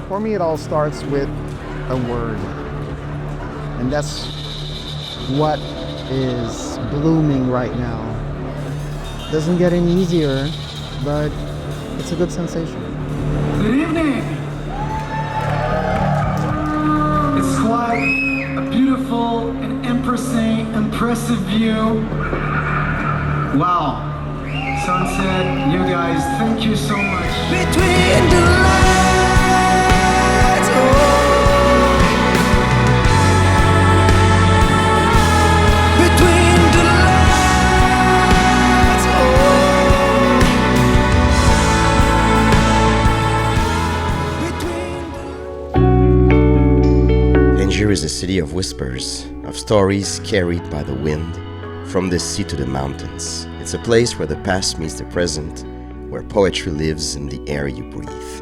For me, it all starts with a word. And that's what is blooming right now. Doesn't get any easier, but it's a good sensation. Good evening. It's quite a beautiful and impressive view. Wow. Sunset, you guys, thank you so much. Between the lights, between the lights, Tangier is a city of whispers, of stories carried by the wind, from the sea to the mountains. It's a place where the past meets the present, where poetry lives in the air you breathe.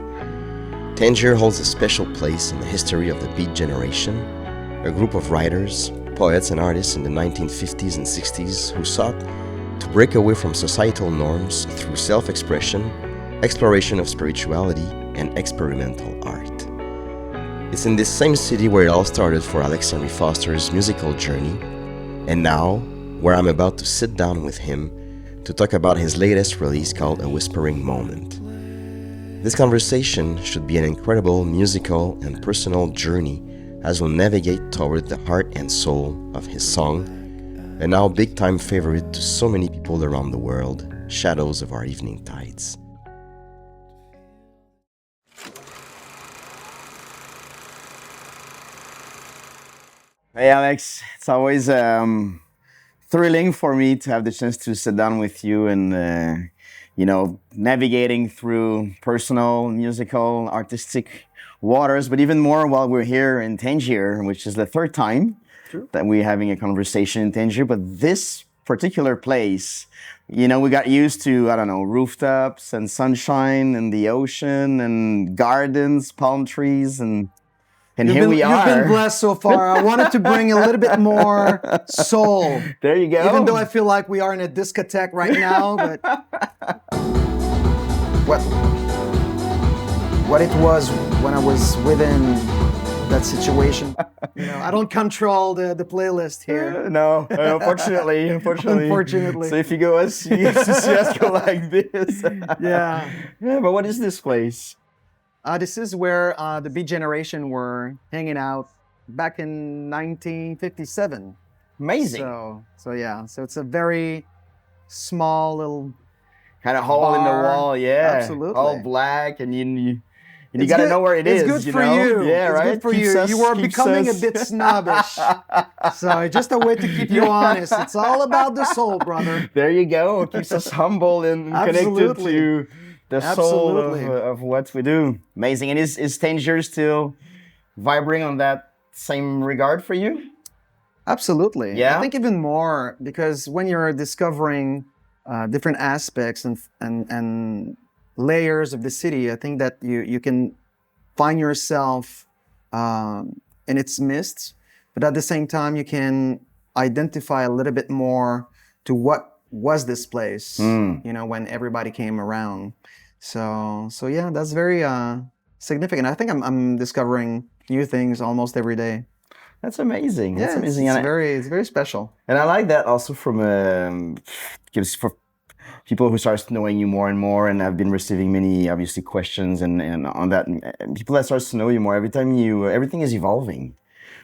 Tangier holds a special place in the history of the Beat Generation, a group of writers, poets and artists in the 1950s and 60s who sought to break away from societal norms through self-expression, exploration of spirituality, and experimental art. It's in this same city where it all started for Alex Henry Foster's musical journey, and now where I'm about to sit down with him to talk about his latest release called A Whispering Moment. This conversation should be an incredible musical and personal journey as we'll navigate toward the heart and soul of his song, a now big-time favorite to so many people around the world, Shadows of Our Evening Tides. Hey Alex, it's always thrilling for me to have the chance to sit down with you and, navigating through personal, musical, artistic waters, but even more while we're here in Tangier, which is the third time that we're having a conversation in Tangier. But this particular place, we got used to, rooftops and sunshine and the ocean and gardens, palm trees, and here we are. You've been blessed so far. I wanted to bring a little bit more soul. There you go. Even though I feel like we are in a discotheque right now, but what it was when I was within that situation. I don't control the playlist here. No, unfortunately. Unfortunately. So if you go us, you just go like this. Yeah. Yeah, but what is this place? This is where the Beat Generation were hanging out back in 1957. Amazing. So it's a very small little kind of hole in the bar. wall, yeah. Absolutely. All black, and you It's got to good- know where it is. It's good for you. Yeah, It's right. good for Keeps you. us- You are keeps becoming us- a bit snobbish. So just a way to keep you honest. It's all about the soul, brother. There you go. It keeps us humble and connected Absolutely. to the soul Absolutely. of what we do. Amazing. And is Tangier still vibrating on that same regard for you? Absolutely. Yeah? I think even more because when you're discovering different aspects and layers of the city, I think that you can find yourself in its midst, but at the same time you can identify a little bit more to what was this place, when everybody came around. So yeah, that's very significant. I think I'm discovering new things almost every day. That's amazing. That's Yeah, amazing. it's very special. And I like that also from gives for people who start knowing you more and more, and I've been receiving many obviously questions and on that, and people that starts to know you more every time everything is evolving.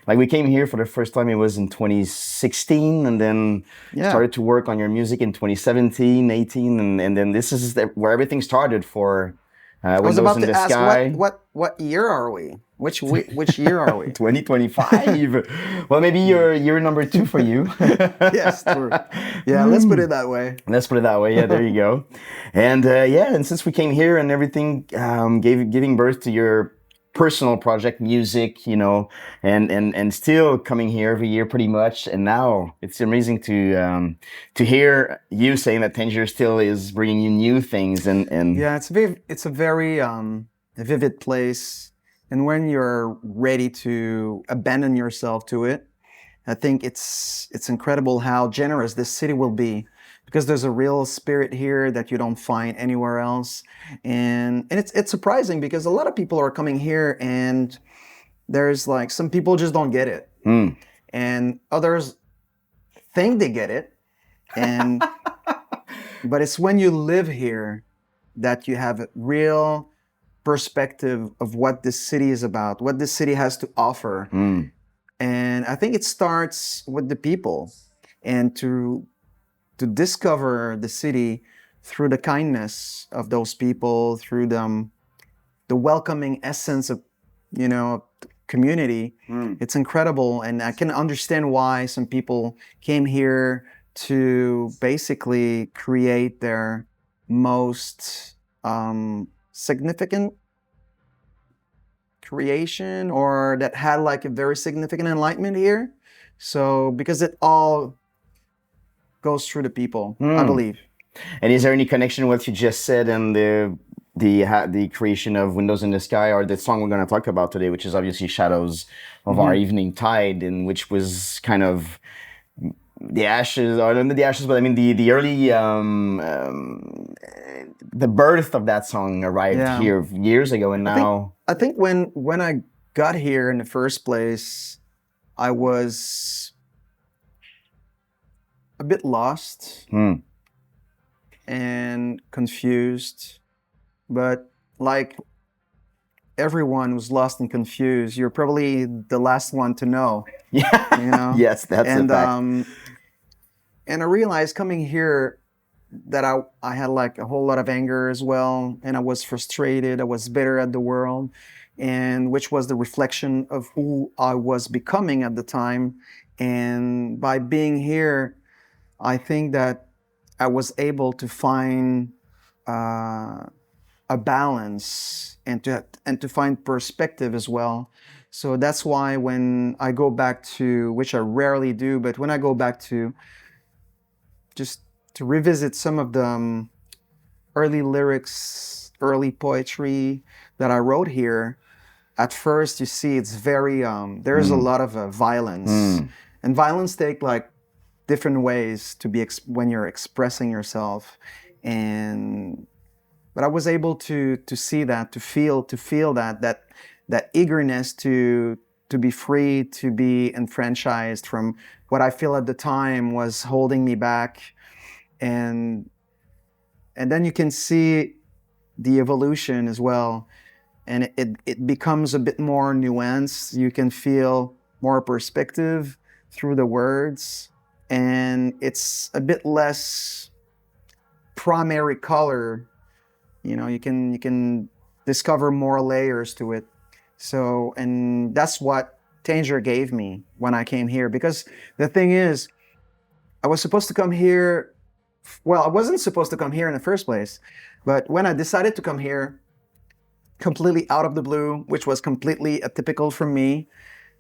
Like we came here for the first time, it was in 2016, and then started to work on your music in 2017, 18, and then this is where everything started for I was Windows about in to the ask Sky. what year are we? Which year are we? 2025. Well, maybe year number 2 for you. Yes, true. Yeah, let's put it that way. Let's put it that way. Yeah, there you go. And and since we came here and everything, giving birth to your personal project, music, and still coming here every year pretty much. And now it's amazing to hear you saying that Tangier still is bringing you new things. And Yeah, it's a very vivid place. And when you're ready to abandon yourself to it, I think it's incredible how generous this city will be. because there's a real spirit here that you don't find anywhere else. And it's surprising because a lot of people are coming here and there's like some people just don't get it. And others think they get it. And but it's when you live here that you have a real perspective of what this city is about, what this city has to offer. And I think it starts with the people, and to discover the city through the kindness of those people, through the welcoming essence of, you know, community. It's incredible, and I can understand why some people came here to basically create their most significant creation, or that had like a very significant enlightenment here. So because it all goes through the people, I believe. And is there any connection with what you just said and the creation of Windows in the Sky, or the song we're going to talk about today, which is obviously Shadows of Our Evening Tide, in which was kind of the ashes, or not the ashes, but I mean the early the birth of that song arrived here years ago, and now I think when I got here in the first place, I was a bit lost and confused. But like everyone was lost and confused, you're probably the last one to know. Yeah. You know? Yes, that's a fact. And I realized coming here that I had like a whole lot of anger as well, and I was frustrated, I was bitter at the world, and which was the reflection of who I was becoming at the time. And by being here, I think that I was able to find a balance and to find perspective as well. So that's why when I go back to, which I rarely do, but when I go back to just to revisit some of the early lyrics, early poetry that I wrote here, at first you see it's very, there's a lot of violence. And violence take like different ways to be when you're expressing yourself. But I was able to see that, to feel that eagerness to be free, to be enfranchised from what I feel at the time was holding me back. And then you can see the evolution as well. And it becomes a bit more nuanced. You can feel more perspective through the words. And it's a bit less primary color. You know, you can discover more layers to it. So, and that's what Tanger gave me when I came here. Because the thing is, I was supposed to come here. Well, I wasn't supposed to come here in the first place. But when I decided to come here, completely out of the blue, which was completely atypical for me,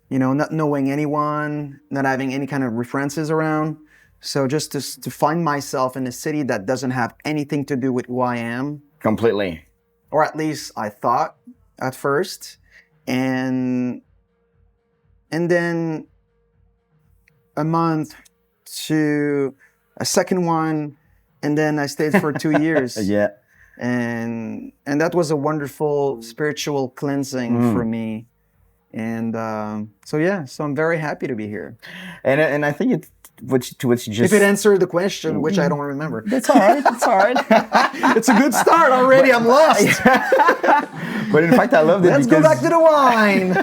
you know, not knowing anyone, not having any kind of references around. So just to find myself in a city that doesn't have anything to do with who I am. Completely. Or at least I thought at first. And then a month to a second one, and then I stayed for 2 years. Yeah. And that was a wonderful spiritual cleansing for me. And so I'm very happy to be here. And I think it's what you just... If it answered the question, which I don't remember. That's all right. It's all right. It's a good start already. I'm lost. But in fact, I love it. Let's go back to the wine.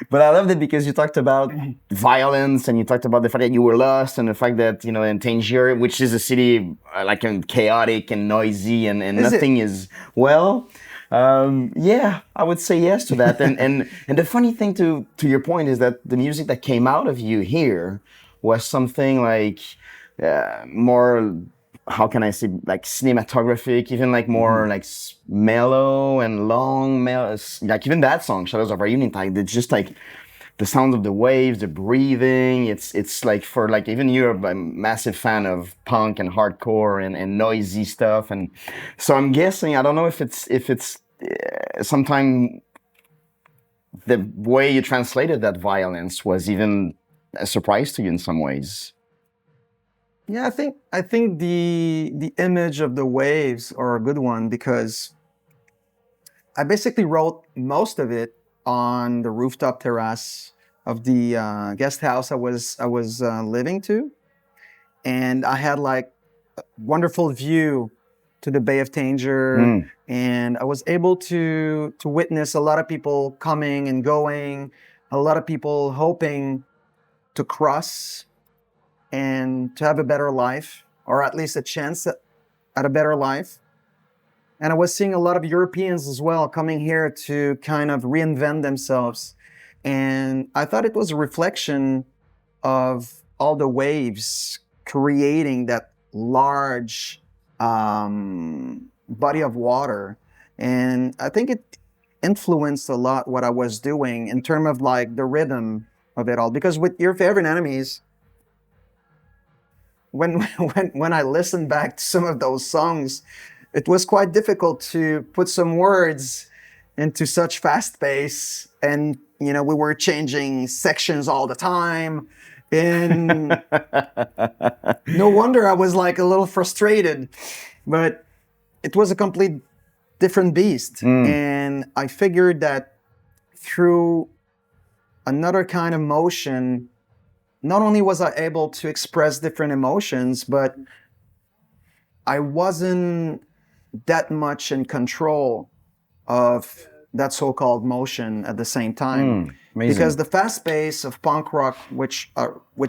But I loved it because you talked about violence, and you talked about the fact that you were lost, and the fact that, you know, in Tangier, which is a city like chaotic and noisy, and nothing is well. Yeah, I would say yes to that. And the funny thing to your point is that the music that came out of you here was something like more, how can I say, like cinematographic, even like more like mellow and long, like even that song, Shadows of Our Evening Tide, it's just like the sounds of the waves, the breathing. It's like, for like, even you're a massive fan of punk and hardcore and noisy stuff, and so I'm guessing, I don't know if it's sometime the way you translated that violence was even a surprise to you in some ways. Yeah, I think the image of the waves are a good one because I basically wrote most of it on the rooftop terrace of the guest house I was living to, and I had like a wonderful view to the Bay of Tanger, and I was able to witness a lot of people coming and going, a lot of people hoping to cross and to have a better life, or at least a chance at a better life. And I was seeing a lot of Europeans as well coming here to kind of reinvent themselves. And I thought it was a reflection of all the waves creating that large body of water. And I think it influenced a lot what I was doing in terms of like the rhythm of it all. Because with Your Favorite Enemies, when I listened back to some of those songs, it was quite difficult to put some words into such fast pace, and we were changing sections all the time, and no wonder I was like a little frustrated. But it was a complete different beast, and I figured that through another kind of motion, not only was I able to express different emotions, but I wasn't that much in control of that so-called motion at the same time. Amazing. Because the fast pace of punk rock, which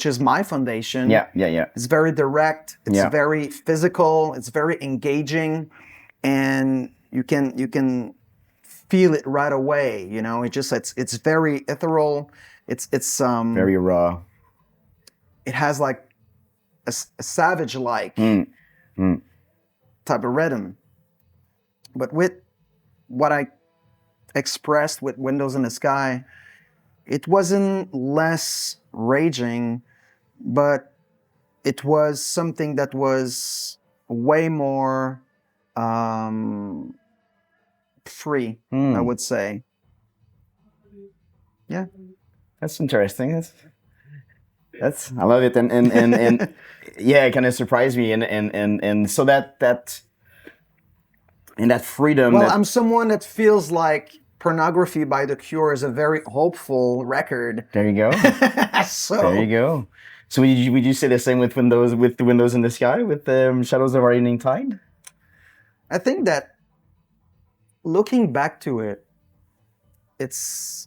is my foundation, it's very direct, it's very physical, it's very engaging, and you can feel it right away. It's very ethereal. It's very raw. It has like a savage-like type of rhythm. But with what I expressed with Windows in the Sky, it wasn't less raging, but it was something that was way more free, I would say. Yeah. That's interesting. That's I love it, and yeah, it kind of surprised me, and so that and that freedom. Well, I'm someone that feels like Pornography by The Cure is a very hopeful record. There you go. So there you go. So would you say the same with Windows in the Sky, with Shadows of Our Evening Tide? I think that looking back to it, it's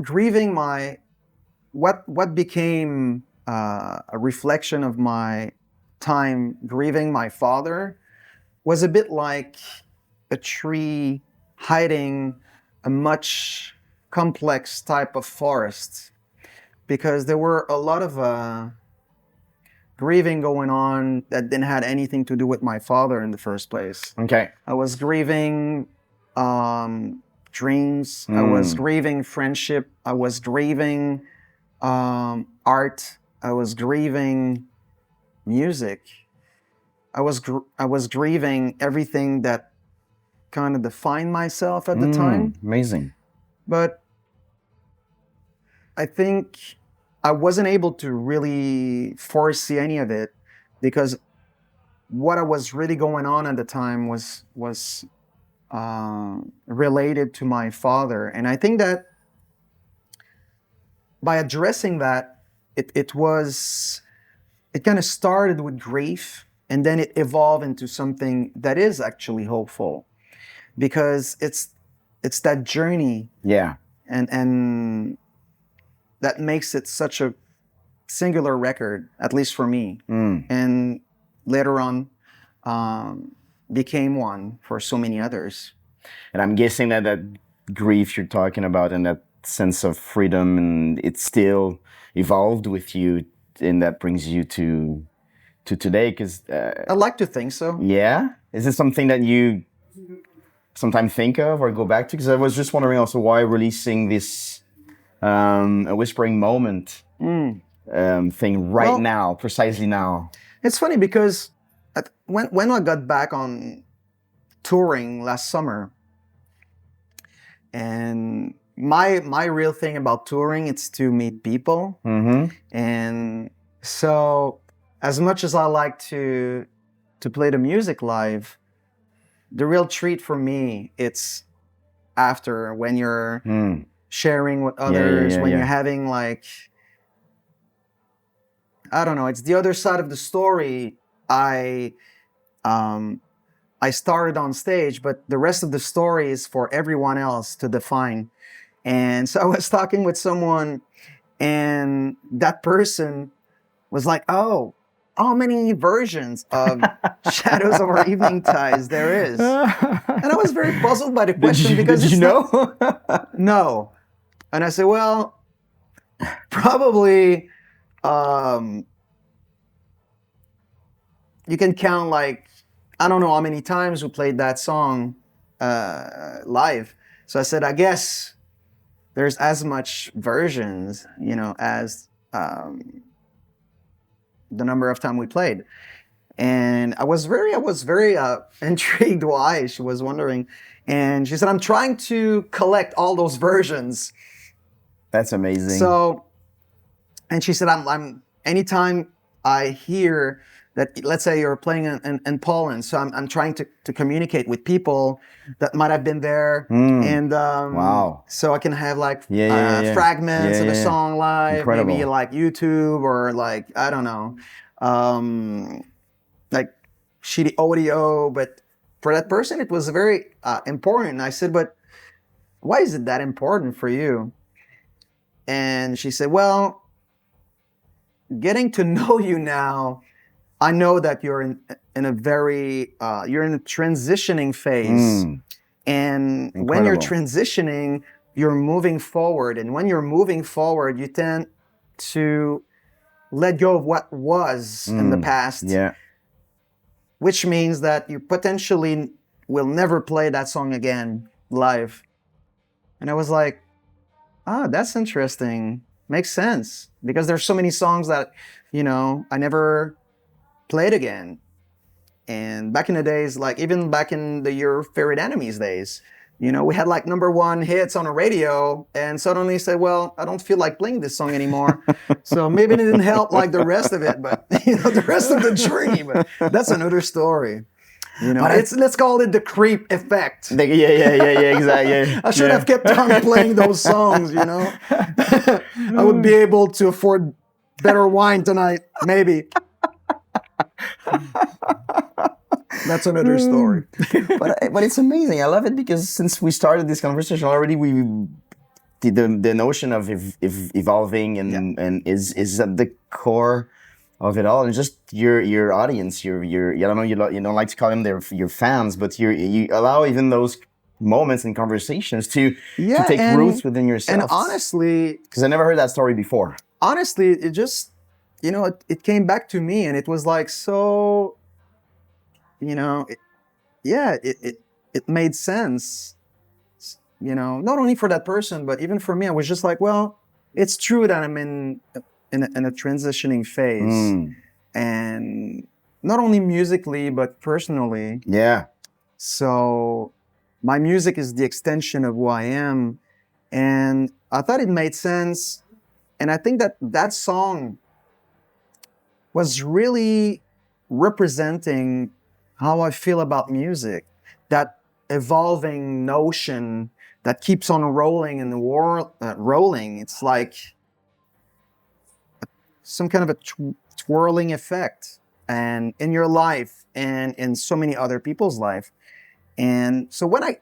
grieving what became a reflection of my time grieving my father was a bit like a tree hiding a much complex type of forest, because there were a lot of grieving going on that didn't have anything to do with my father in the first place. Okay. I was grieving dreams. I was grieving friendship. I was grieving art. I was grieving music. I was grieving everything that kind of defined myself at the time. Amazing. But I think I wasn't able to really foresee any of it, because what was really going on at the time was related to my father. And I think that by addressing that, it kind of started with grief, and then it evolved into something that is actually hopeful, because it's that journey. Yeah. And that makes it such a singular record, at least for me. And later on, became one for so many others. And I'm guessing that grief you're talking about and that sense of freedom, and it still evolved with you, and that brings you to today. Because I like to think so. Yeah, is it something that you sometimes think of or go back to? Because I was just wondering also why releasing this a Whispering Moment thing now, precisely now. It's funny because when I got back on touring last summer, And my real thing about touring, it's to meet people. Mm-hmm. And so as much as I like to play the music live, the real treat for me, it's after, when you're sharing with others, when you're having like, I don't know, it's the other side of the story. I started on stage, but the rest of the story is for everyone else to define. And so I was talking with someone, and that person was like, "Oh, how many versions of Shadows Over Evening Ties there is?" And I was very puzzled by the question because did you know? No. And I said, "Well, probably you can count like, I don't know how many times we played that song live." So I said, "I guess there's as much versions, you know, as the number of time we played." And I was very intrigued why, she was wondering. And she said, "I'm trying to collect all those versions." That's amazing. So, and she said, I'm anytime I hear that, let's say you're playing in Poland, so I'm trying to communicate with people that might have been there, and Wow. so I can have like Yeah. fragments of a Yeah. song live, Incredible. maybe like YouTube or like, I don't know, like shitty audio. But for that person, it was very important. And I said, "But why is it that important for you?" And she said, "Well, getting to know you now, I know that you're in a very you're in a transitioning phase, and when you're Incredible. transitioning, you're moving forward, and when you're moving forward, you tend to let go of what was in the past, Yeah. which means that you potentially will never play that song again live." And I was like, "Ah, that's interesting. Makes sense, because there's so many songs that, you know, I never played again." And back in the days, like even back in the Your Favorite Enemies days, you know, we had like #1 hits on the radio, and suddenly said, "Well, I don't feel like playing this song anymore." So maybe it didn't help like the rest of it, but you know, the rest of the journey. But that's another story. You know, But let's call it the creep effect. Yeah, exactly. I should have kept on playing those songs, you know. I would be able to afford better wine tonight, maybe. That's another story. but it's amazing. I love it because since we started this conversation already, the notion of evolving and is at the core of it all, and just your audience, your I don't know, you don't like to call them your fans, but you allow even those moments and conversations to take roots within yourself. And honestly, because I never heard that story before. Honestly, it just, you know, it came back to me, and it was like, so, you know, it made sense, you know, not only for that person, but even for me. I was just like, well, it's true that I'm in a transitioning phase, and not only musically but personally. Yeah. So my music is the extension of who I am, and I thought it made sense. And I think that song was really representing how I feel about music, that evolving notion that keeps on rolling in the world, rolling. It's like some kind of a twirling effect, and in your life and in so many other people's life. And so when I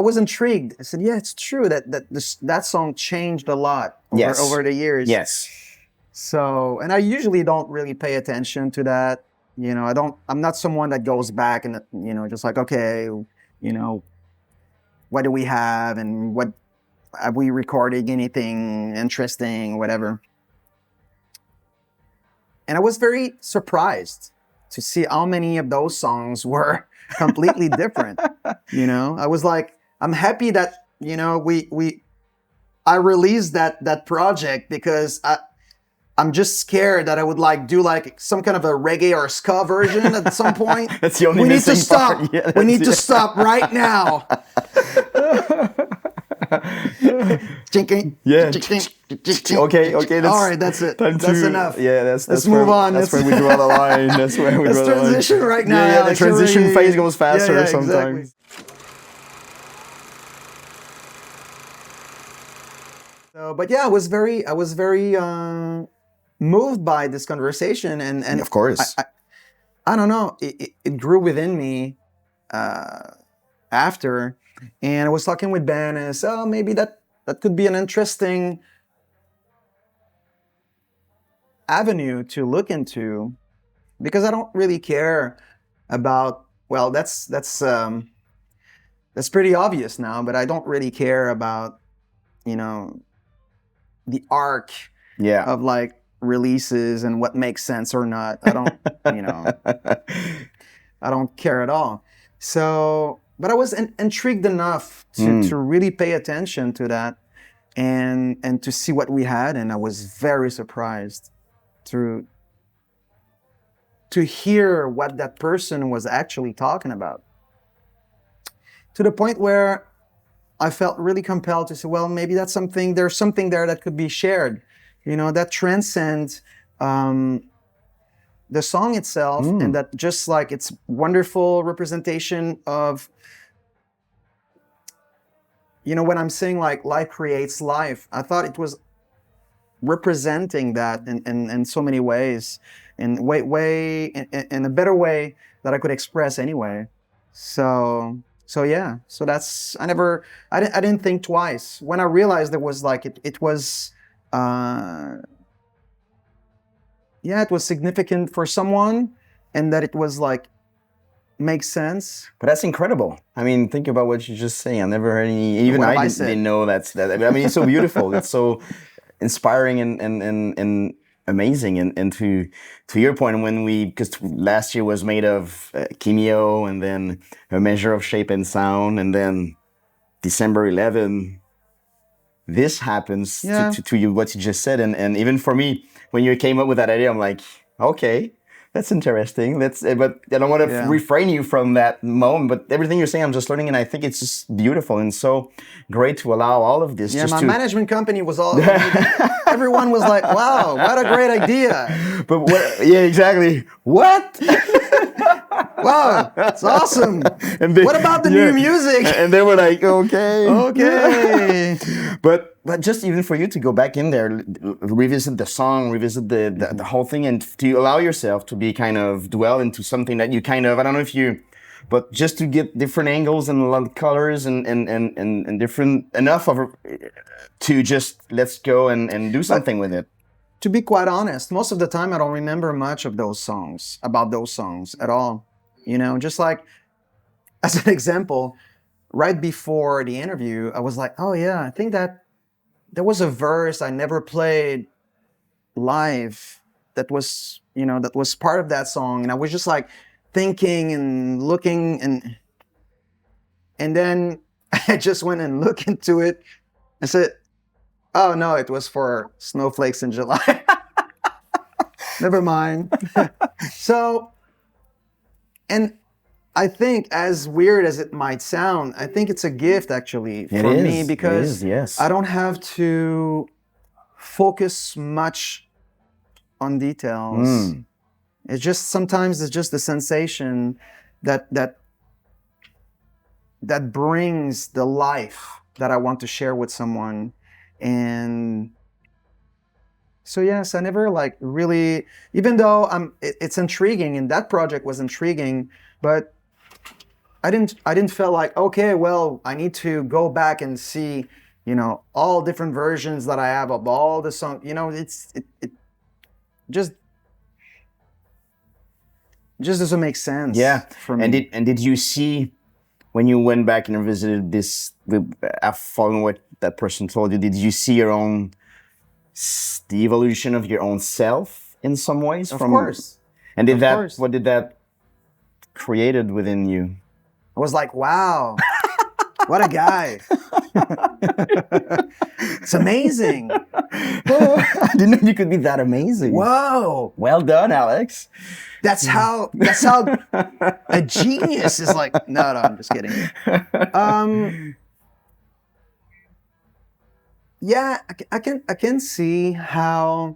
was intrigued, I said, yeah, it's true that song changed a lot over the years. Yes. So, and I usually don't really pay attention to that. You know, I'm not someone that goes back and, you know, just like, okay, you know, what do we have and what have we recorded, anything interesting, whatever. And I was very surprised to see how many of those songs were completely different. You know, I was like, I'm happy that, you know, I released that project, because I'm just scared that I would like do like some kind of a reggae or ska version at some point. That's the only we need to missing stop. part. Yeah, we need to stop right now. Chinking. Yeah. Chinking. Okay. All right, that's it. That's enough. Yeah, that's Let's where, move on. That's Let's- where we draw the line. That's where we Let's draw the line. transition right now. Yeah, the Alex. You're transition really- phase goes faster Yeah, sometimes. exactly. So, but yeah, I was very moved by this conversation, and Of course. I don't know, it grew within me after, and I was talking with Ben, and I said, oh, maybe that could be an interesting avenue to look into, because I don't really care about, well, that's pretty obvious now, but I don't really care about, you know, the arc Yeah. of like releases and what makes sense or not. I don't, you know, I don't care at all. So, but I was intrigued enough to really pay attention to that and to see what we had, and I was very surprised to hear what that person was actually talking about. To the point where I felt really compelled to say, well, maybe there's something there that could be shared, you know, that transcends the song itself, and that just like it's wonderful representation of, you know, when I'm saying like life creates life, I thought it was representing that in so many ways, in in a better way that I could express anyway. So yeah, so that's, I didn't think twice when I realized there was like it was it was significant for someone, and that it was like makes sense. But that's incredible. I mean, think about what you're just saying. I never heard any. Even What have I I said? didn't know that. I mean, it's so beautiful. It's so inspiring and amazing. And to your point, when because last year was made of Kimio, and then A Measure of Shape and Sound, and then December 11, this happens Yeah. to you, what you just said. And even for me, when you came up with that idea, I'm like, okay, that's interesting. But I don't want to Yeah. refrain you from that moment. But everything you're saying, I'm just learning, and I think it's just beautiful and so great to allow all of this. Yeah, just my to, management company was all, everyone was like, wow, what a great idea. But what? Yeah, exactly. What? Wow, it's awesome. And they- What about the yeah. new music? And they were like, okay, Okay. But just even for you to go back in there, revisit the song, revisit the whole thing, and to allow yourself to be kind of dwell into something that you kind of, I don't know if you, but just to get different angles and a lot of colors and different enough of to just let's go and do something with it. To be quite honest, most of the time I don't remember much of those songs, about those songs at all. You know, just like, as an example, right before the interview, I was like, oh yeah, I think that there was a verse I never played live that was, you know, that was part of that song. And I was just like thinking and looking, and then I just went and looked into it and said, oh no, it was for Snowflakes in July. Never mind. So, and I think, as weird as it might sound, I think it's a gift actually for me, because yes. I don't have to focus much on details. It's just, sometimes it's just the sensation that brings the life that I want to share with someone. And so yes, I never like really, even though it's intriguing, and that project was intriguing, but I didn't feel like, okay, well, I need to go back and see, you know, all different versions that I have of all the songs. You know, it just doesn't make sense. Yeah. For me. And did you see, when you went back and visited this, following what that person told you, did you see your own, the evolution of your own self in some ways? Of course. And Of course. what did that created within you? I was like, wow, what a guy. It's amazing. I didn't know you could be that amazing. Whoa. Well done, Alex. That's how a genius is like. No, I'm just kidding. Yeah, I can see how.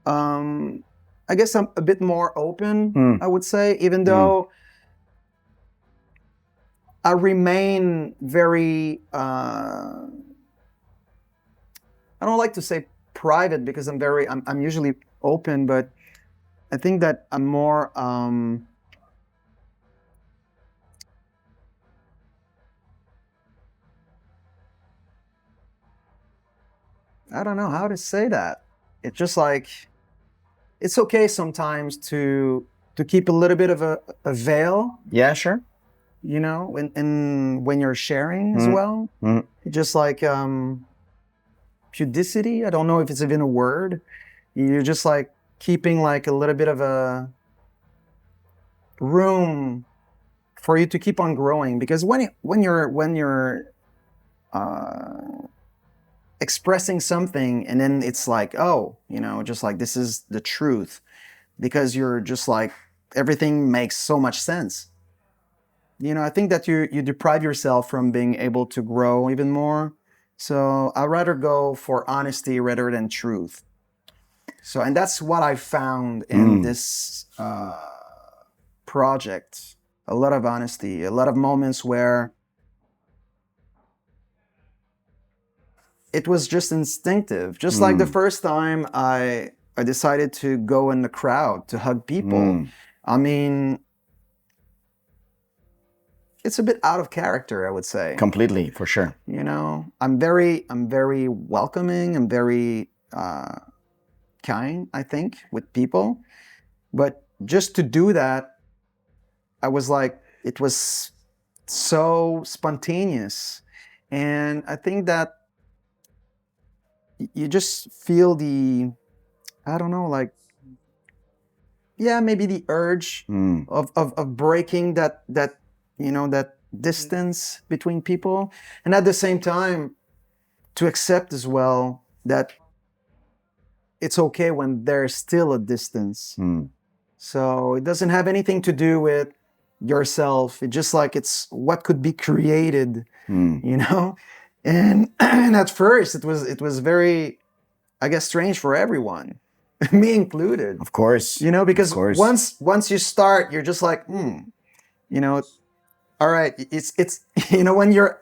I guess I'm a bit more open. Mm. I would say, even though I remain very. I don't like to say private because I'm usually open, but I think that I'm more. I don't know how to say that. It's just like it's okay sometimes to keep a little bit of a veil, Yeah, sure. you know, when you're sharing as Mm. well. Mm. Just like pudicity. I don't know if it's even a word. You're just like keeping like a little bit of a room for you to keep on growing because when you're expressing something and then it's like, oh, you know, just like this is the truth because you're just like everything makes so much sense. You know, I think that you deprive yourself from being able to grow even more. So I'd rather go for honesty rather than truth. So, and that's what I found in this project. A lot of honesty, a lot of moments where it was just instinctive. Just like the first time I decided to go in the crowd to hug people. I mean, it's a bit out of character, I would say. Completely, for sure. You know, I'm very welcoming. I'm very kind, I think, with people. But just to do that, I was like, it was so spontaneous. And I think that you just feel the, I don't know, like, yeah, maybe the urge of breaking that, you know, that distance between people. And at the same time, to accept as well that it's okay when there's still a distance. So it doesn't have anything to do with yourself. It's just like it's what could be created, you know? And at first it was very, I guess, strange for everyone, me included. Of course. You know, because Of course. once you start, you're just like, you know, all right, it's you know, when you're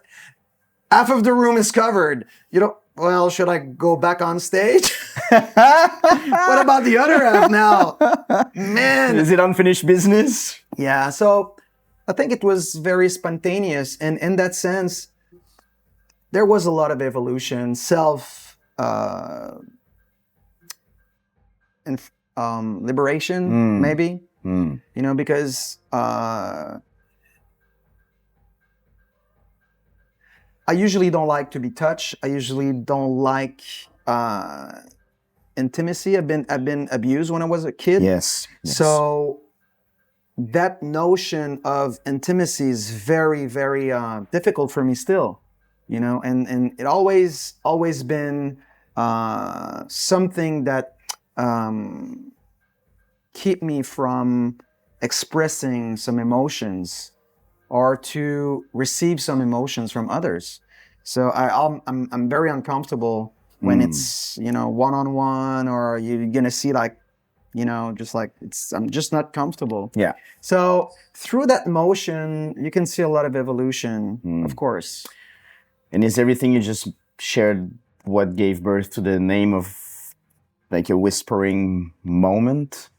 half of the room is covered, you know, well, should I go back on stage? What about the other half now? Man. Is it unfinished business? Yeah, so I think it was very spontaneous, and in that sense, there was a lot of evolution, liberation, maybe. You know, because I usually don't like to be touched. I usually don't like intimacy. I've been abused when I was a kid. Yes. So that notion of intimacy is very, very difficult for me still, you know, and it always been something that keep me from expressing some emotions or to receive some emotions from others. So I'm very uncomfortable when it's, you know, one-on-one or you're gonna see like, you know, just like I'm just not comfortable. Yeah. So through that motion, you can see a lot of evolution, of course. And is everything you just shared what gave birth to the name of like a whispering moment?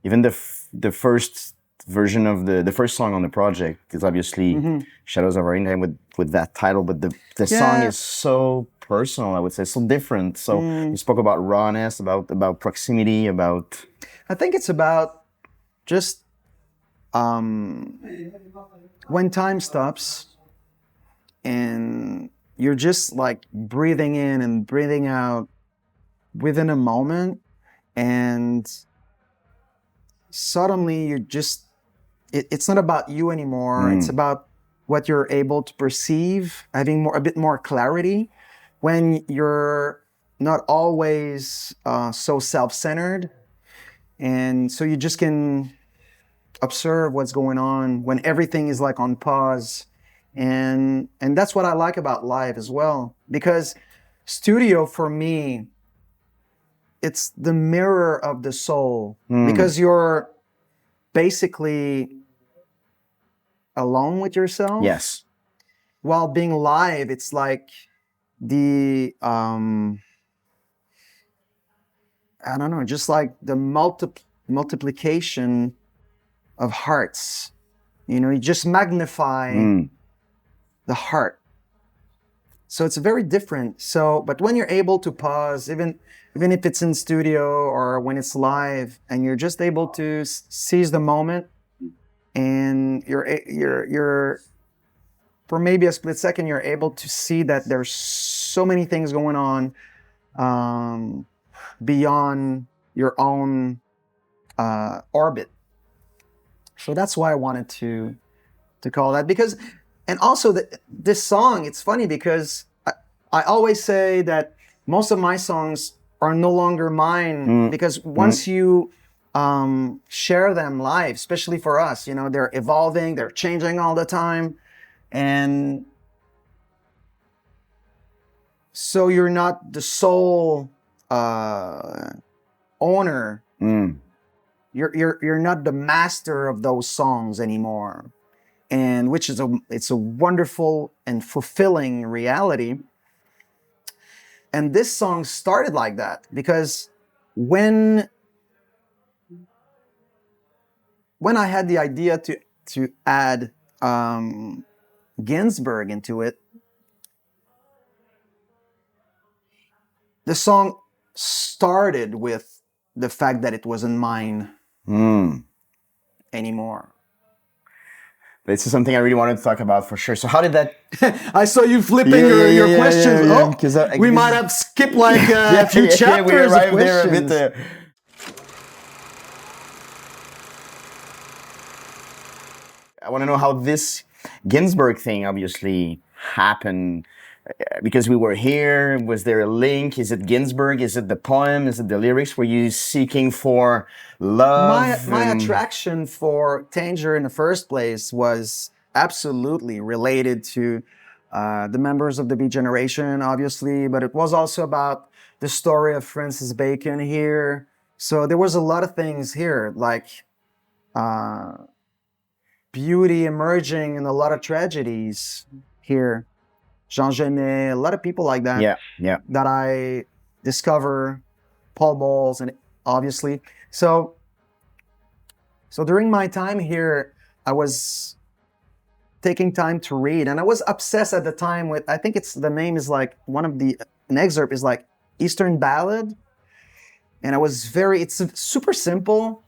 Even the first version of the first song on the project is obviously Shadows of Rain with that title, but the song is so personal, I would say, so different. So you spoke about rawness, about proximity, about... I think it's about just when time stops and you're just like breathing in and breathing out within a moment, and suddenly you're just, it's not about you anymore. It's about what you're able to perceive, having a bit more clarity when you're not always so self-centered. And so you just can observe what's going on when everything is like on pause. And that's what I like about life as well, because studio for me, it's the mirror of the soul because you're basically alone with yourself. Yes. While being live, it's like the I don't know, just like the multiplication of hearts. You know, you just magnify the heart. So it's very different. So, but when you're able to pause, even if it's in studio or when it's live, and you're just able to seize the moment, and you're for maybe a split second, you're able to see that there's so many things going on beyond your own orbit. So that's why I wanted to call that, because, and also this song, it's funny because I always say that most of my songs are no longer mine because once you share them live, especially for us, you know, they're evolving, they're changing all the time. And so you're not the sole owner. You're not the master of those songs anymore, and which is it's a wonderful and fulfilling reality. And this song started like that because when I had the idea to add Ginsberg into it, the song started with the fact that it wasn't mine anymore. This is something I really wanted to talk about for sure. So how did that? I saw you flipping your questions. Yeah. Oh, we might have skipped like a few chapters we arrived of there a questions. bit. I want to know how this Ginsberg thing obviously happened. Because we were here, was there a link? Is it Ginsberg? Is it the poem? Is it the lyrics? Were you seeking for love? My attraction for Tanger in the first place was absolutely related to the members of the Beat Generation, obviously, but it was also about the story of Francis Bacon here. So there was a lot of things here, like beauty emerging in a lot of tragedies here. Jean Genet, a lot of people like that. Yeah. That I discover, Paul Bowles, and obviously. So during my time here, I was taking time to read, and I was obsessed at the time with, I think the name is like, an excerpt is like Eastern Ballad. And it's super simple,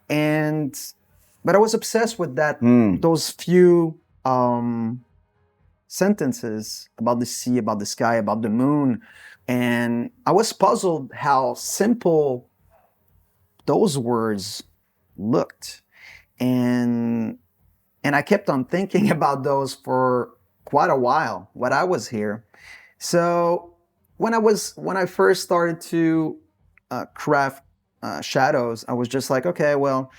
but I was obsessed with that, those few, sentences about the sea, about the sky, about the moon. And I was puzzled how simple those words looked. And I kept on thinking about those for quite a while when I was here. So when I first started to craft Shadows, I was just like, okay, well,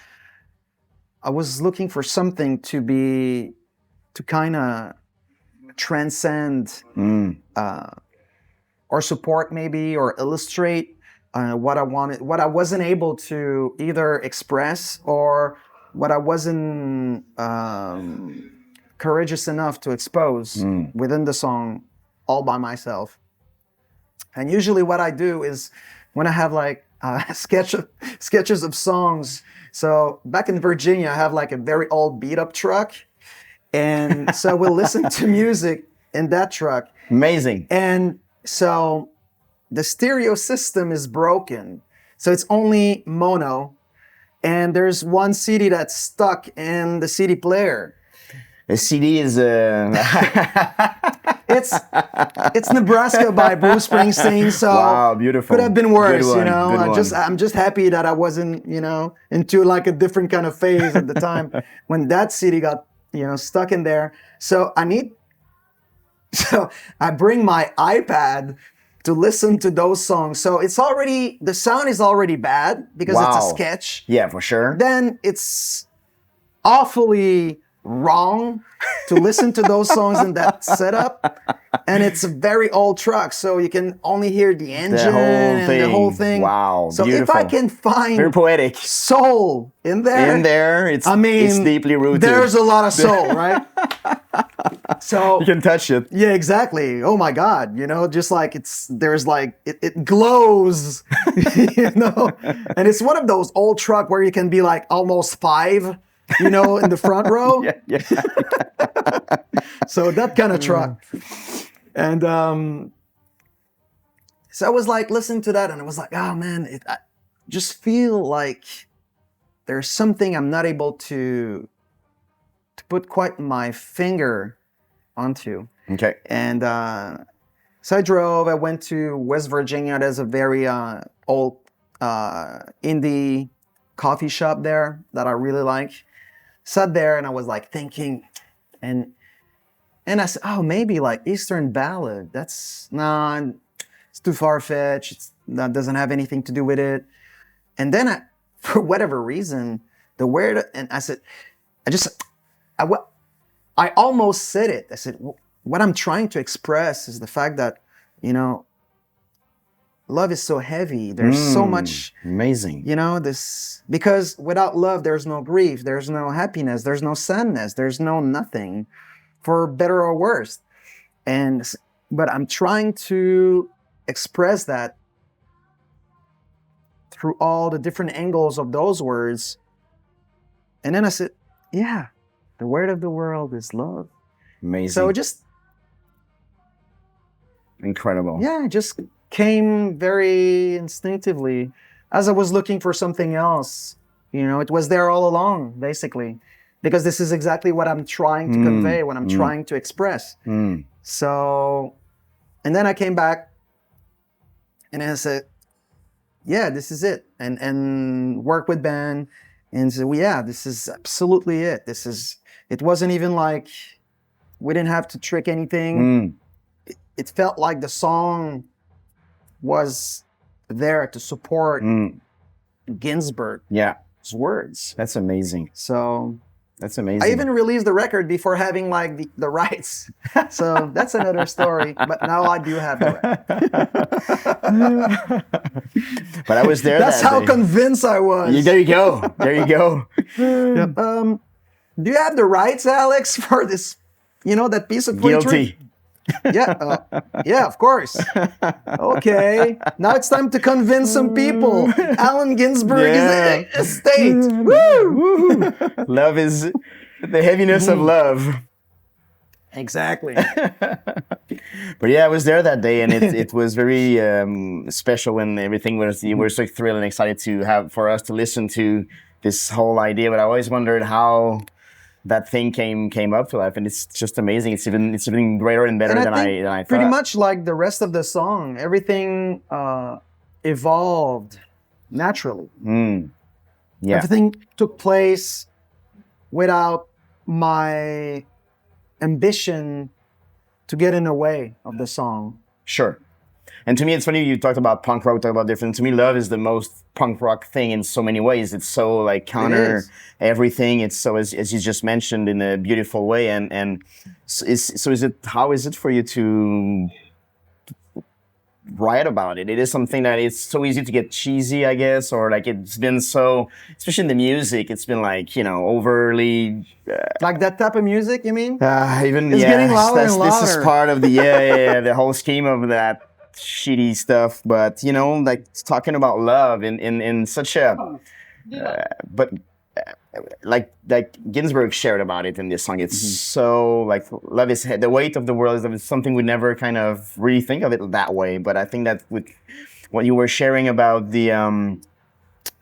I was looking for something to kind of transcend or support maybe, or illustrate what I wanted, what I wasn't able to either express, or what I wasn't courageous enough to expose within the song all by myself. And usually what I do is when I have like sketches of songs. So back in Virginia, I have like a very old beat up truck. And so we'll listen to music in that truck. Amazing. And so the stereo system is broken. So it's only mono. And there's one CD that's stuck in the CD player. The CD is It's Nebraska by Bruce Springsteen. So wow, beautiful. Could have been worse, Good one, you know. good I'm just happy that I wasn't, you know, into like a different kind of phase at the time when that CD got, you know, stuck in there. So I bring my iPad to listen to those songs. So the sound is already bad because it's a sketch. Yeah, for sure. Then it's awfully wrong to listen to those songs in that setup. And it's a very old truck, so you can only hear the engine and the whole thing. Wow, So beautiful. if I can find Very poetic. soul in there, It's I mean, it's deeply rooted. there's a lot of soul, right? So you can touch it. yeah, exactly. Oh my God, just like it glows, and it's one of those old truck where you can be like almost 5, in the front row. Yeah. So that kind of truck. And so I was like listening to that and I was like, oh man, I just feel like there's something I'm not able to put quite my finger onto. Okay. And so I drove, I went to West Virginia. There's a very old indie coffee shop there that I really like. Sat there and I was like thinking, and I said, oh, maybe like Eastern Ballad. It's too far-fetched. That doesn't have anything to do with it. And then for whatever reason, the word, and I said, I almost said it. I said, what I'm trying to express is the fact that, love is so heavy. There's so much, amazing. because without love, there's no grief, there's no happiness, there's no sadness, there's no nothing, for better or worse. But I'm trying to express that through all the different angles of those words. And then I said, yeah, the word of the world is love. Amazing. So it just, incredible. yeah, it just came very instinctively as I was looking for something else. It was there all along, basically, because this is exactly what I'm trying to convey, what I'm trying to express. So, and then I came back and I said, yeah, this is it. And work with Ben and said, well, yeah, this is absolutely it. It wasn't even like we didn't have to trick anything. It felt like the song was there to support Ginsberg's words. That's amazing. So That's amazing. I even released the record before having like the rights. So that's another story. But now I do have the rights. But I was there. That's that how day. convinced I was. There you go. There you go. Do you have the rights, Alex, for this? That piece of poetry? Guilty. Yeah, of course. Okay, now it's time to convince some people. Allen Ginsberg is a state. Woo! Love is the heaviness of love. Exactly. But yeah, I was there that day, and it was very special when everything was. You were so thrilled and excited for us to listen to this whole idea. But I always wondered how that thing came up to life, and it's just amazing. It's even greater and better than I thought. Pretty much like the rest of the song, everything evolved naturally. Yeah. Everything took place without my ambition to get in the way of the song. Sure. And to me, it's funny you talked about punk rock, talk about different. To me, love is the most punk rock thing in so many ways. It's so like counter everything. It's so as you just mentioned in a beautiful way. And how is it for you to write about it? It is something that it's so easy to get cheesy, I guess, or like it's been so, especially in the music, it's been like, overly. Like that type of music, you mean? It's getting louder and louder. This is part of the the whole scheme of that shitty stuff. But like talking about love in such a, like Ginsberg shared about it in this song. It's so like love is the weight of the world is something we never kind of really think of it that way. But I think that with what you were sharing about the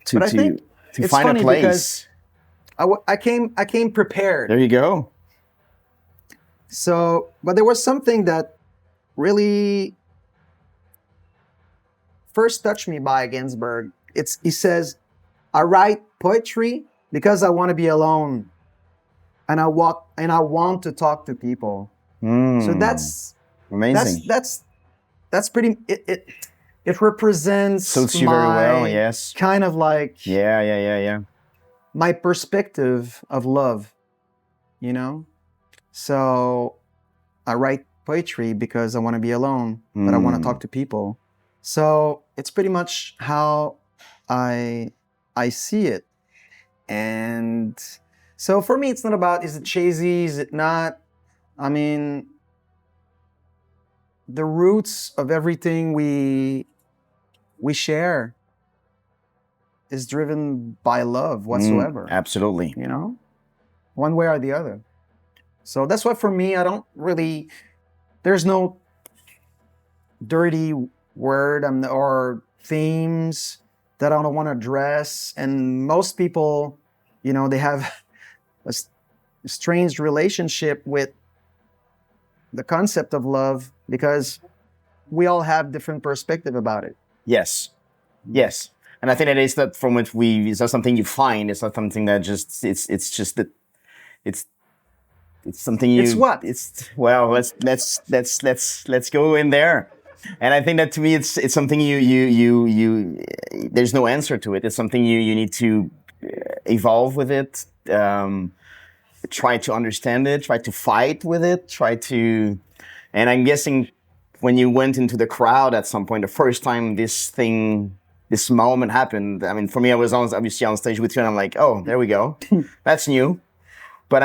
to find a place. I came prepared. There you go. So, but there was something that really first touched me by Ginsberg. He says, I write poetry because I want to be alone, and I want to talk to people. So that's amazing. That's pretty. It represents suits you very well. Yes. Kind of like yeah. my perspective of love. you know? So I write poetry because I want to be alone, but I want to talk to people. So it's pretty much how I see it. And so for me, it's not about, is it cheesy? Is it not? I mean, the roots of everything we share is driven by love whatsoever. Absolutely. You know, one way or the other. So that's why for me, I don't really, there's no dirty word or themes that I don't want to address. And most people, you know, they have a strange relationship with the concept of love because we all have different perspective about it. Yes. Yes. And I think that is that from which it's not something you find. It's not something that just, it's just that it's something you. It's what? It's, well, let's go in there. And I think that to me, it's something you there's no answer to it. It's something you need to evolve with it, try to understand it, try to fight with it, and I'm guessing when you went into the crowd at some point, the first time this moment happened, I mean, for me, I was obviously on stage with you and I'm like, oh, there we go. That's new. But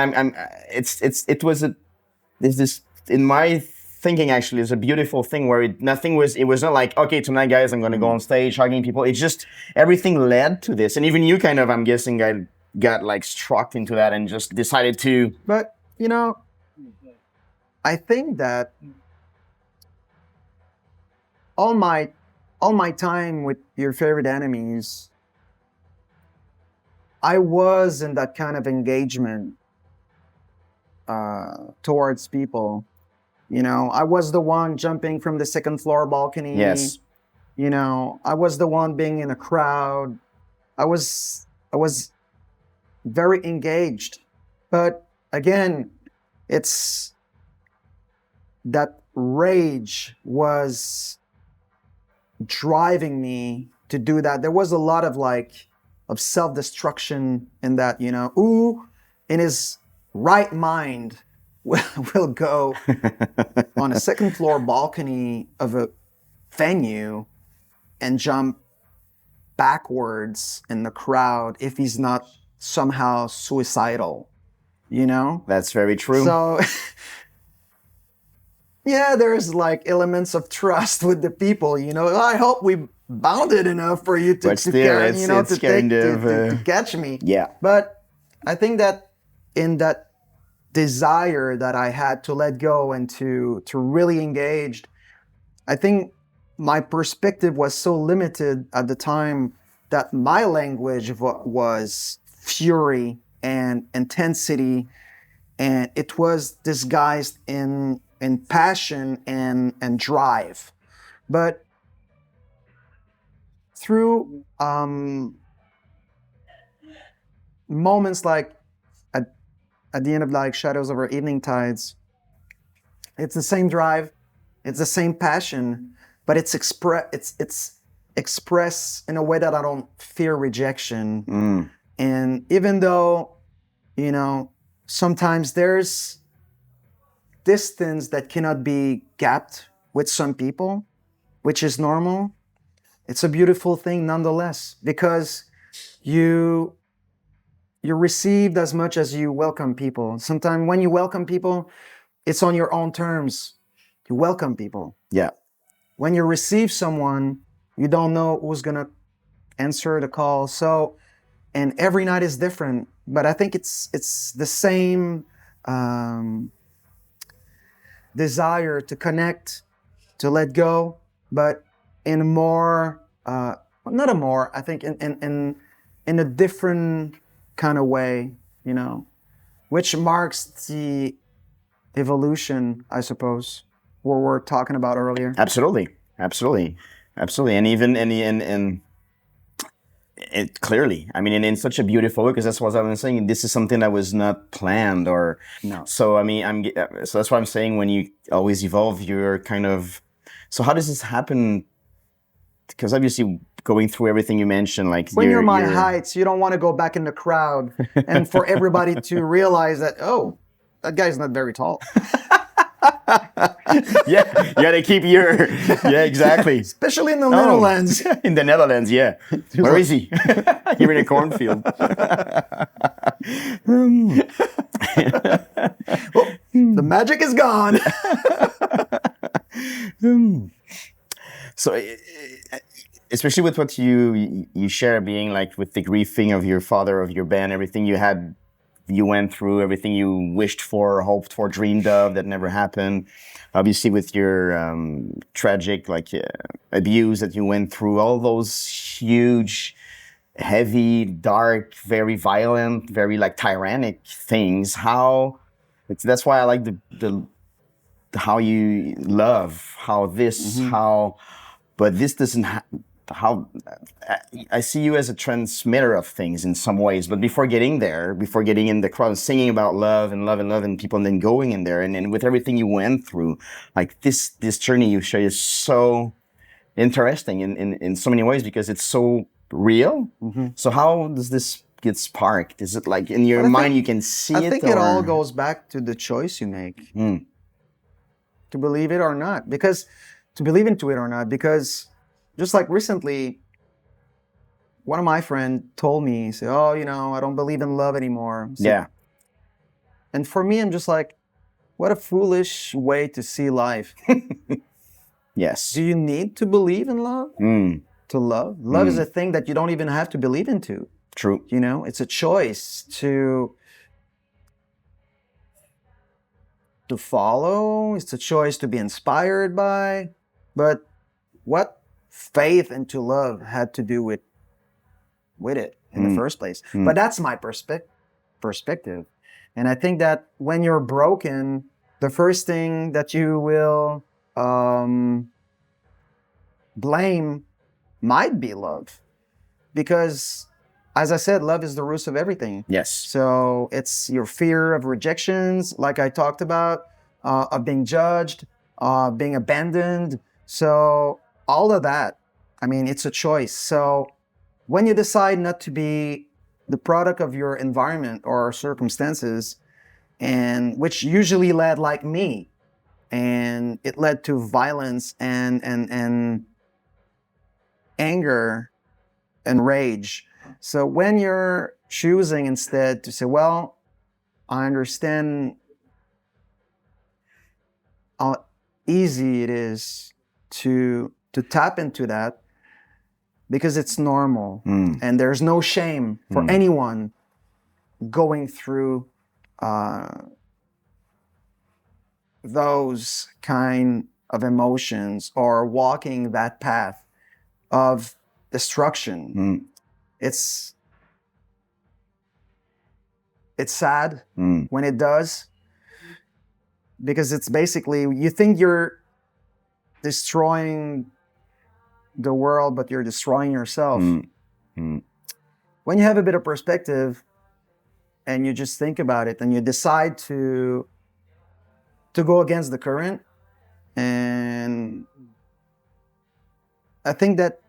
it was in my thinking actually is a beautiful thing where it was not like, okay, tonight guys, I'm going to go on stage hugging people. It's just everything led to this. And even you kind of, I'm guessing, I got like struck into that and just decided to. But, you know, I think that all my time with Your Favorite Enemies, I was in that kind of engagement towards people. You know, I was the one jumping from the second floor balcony. Yes. You know, I was the one being in a crowd. I was very engaged. But again, it's that rage was driving me to do that. There was a lot of self-destruction in that, you know, who in his right mind will go on a second floor balcony of a venue and jump backwards in the crowd if he's not somehow suicidal, you know? That's very true. So yeah, there's like elements of trust with the people, you know. I hope we bounded enough for you to catch me. Yeah. But I think that in that desire that I had to let go and to really engage, I think my perspective was so limited at the time that my language was fury and intensity, and it was disguised in passion and drive. But through moments like at the end of like Shadows Over Evening Tides, it's the same drive, it's the same passion, but it's expressed in a way that I don't fear rejection. And even though, you know, sometimes there's distance that cannot be gapped with some people, which is normal, it's a beautiful thing nonetheless, because you're received as much as you welcome people. Sometimes when you welcome people, it's on your own terms. You welcome people. Yeah. When you receive someone, you don't know who's gonna answer the call. So, and every night is different, but I think it's the same desire to connect, to let go, but in a more, I think in a different kind of way, you know, which marks the evolution, I suppose, what we're talking about earlier. Absolutely. And even and it clearly, I mean, in such a beautiful way, because that's what I was saying. This is something that was not planned, or no. So I mean, so that's what I'm saying. When you always evolve, you're kind of. So how does this happen? Because obviously, going through everything you mentioned, like when you're my heights, you don't want to go back in the crowd and for everybody to realize that, oh, that guy's not very tall. Yeah, you gotta keep your. Yeah, exactly. Especially in the Oh. Netherlands. In the Netherlands, yeah. Where is he? Here in a cornfield. The magic is gone. So, especially with what you share, being like with the grieving of your father, of your band, everything you went through, everything you wished for, hoped for, dreamed of that never happened. Obviously, with your tragic abuse that you went through, all those huge, heavy, dark, very violent, very like tyrannic things. That's why I like the how you love, how this, how, but this doesn't. How I see you as a transmitter of things in some ways, but before getting there, before getting in the crowd, singing about love and love and love and people, and then going in there, and with everything you went through, like this journey you share is so interesting in so many ways because it's so real. So how does this get sparked? Is it like in your But I mind think- you can see it? I think it all or- goes back to the choice you make Mm. to believe it or not. Because to believe into it or not, because just like recently, one of my friends told me, he said, "Oh, I don't believe in love anymore." So- Yeah. And for me, I'm just like, what a foolish way to see life. Yes. Do you need to believe in love Mm. to love? Love is a thing that you don't even have to believe into. True. It's a choice to follow. It's a choice to be inspired by. But what faith into love had to do with it in the first place? But that's my perspective. And I think that when you're broken, the first thing that you will blame might be love. Because, as I said, love is the root of everything. Yes. So it's your fear of rejections, like I talked about, of being judged, being abandoned. So all of that, I mean, it's a choice. So when you decide not to be the product of your environment or circumstances, and which usually led like me, and it led to violence and anger and rage. So when you're choosing instead to say, well, I understand how easy it is to tap into that because it's normal and there's no shame for anyone going through those kind of emotions or walking that path of destruction. It's sad when it does, because it's basically, you think you're destroying the world, but you're destroying yourself. When you have a bit of perspective and you just think about it and you decide to go against the current, and I think that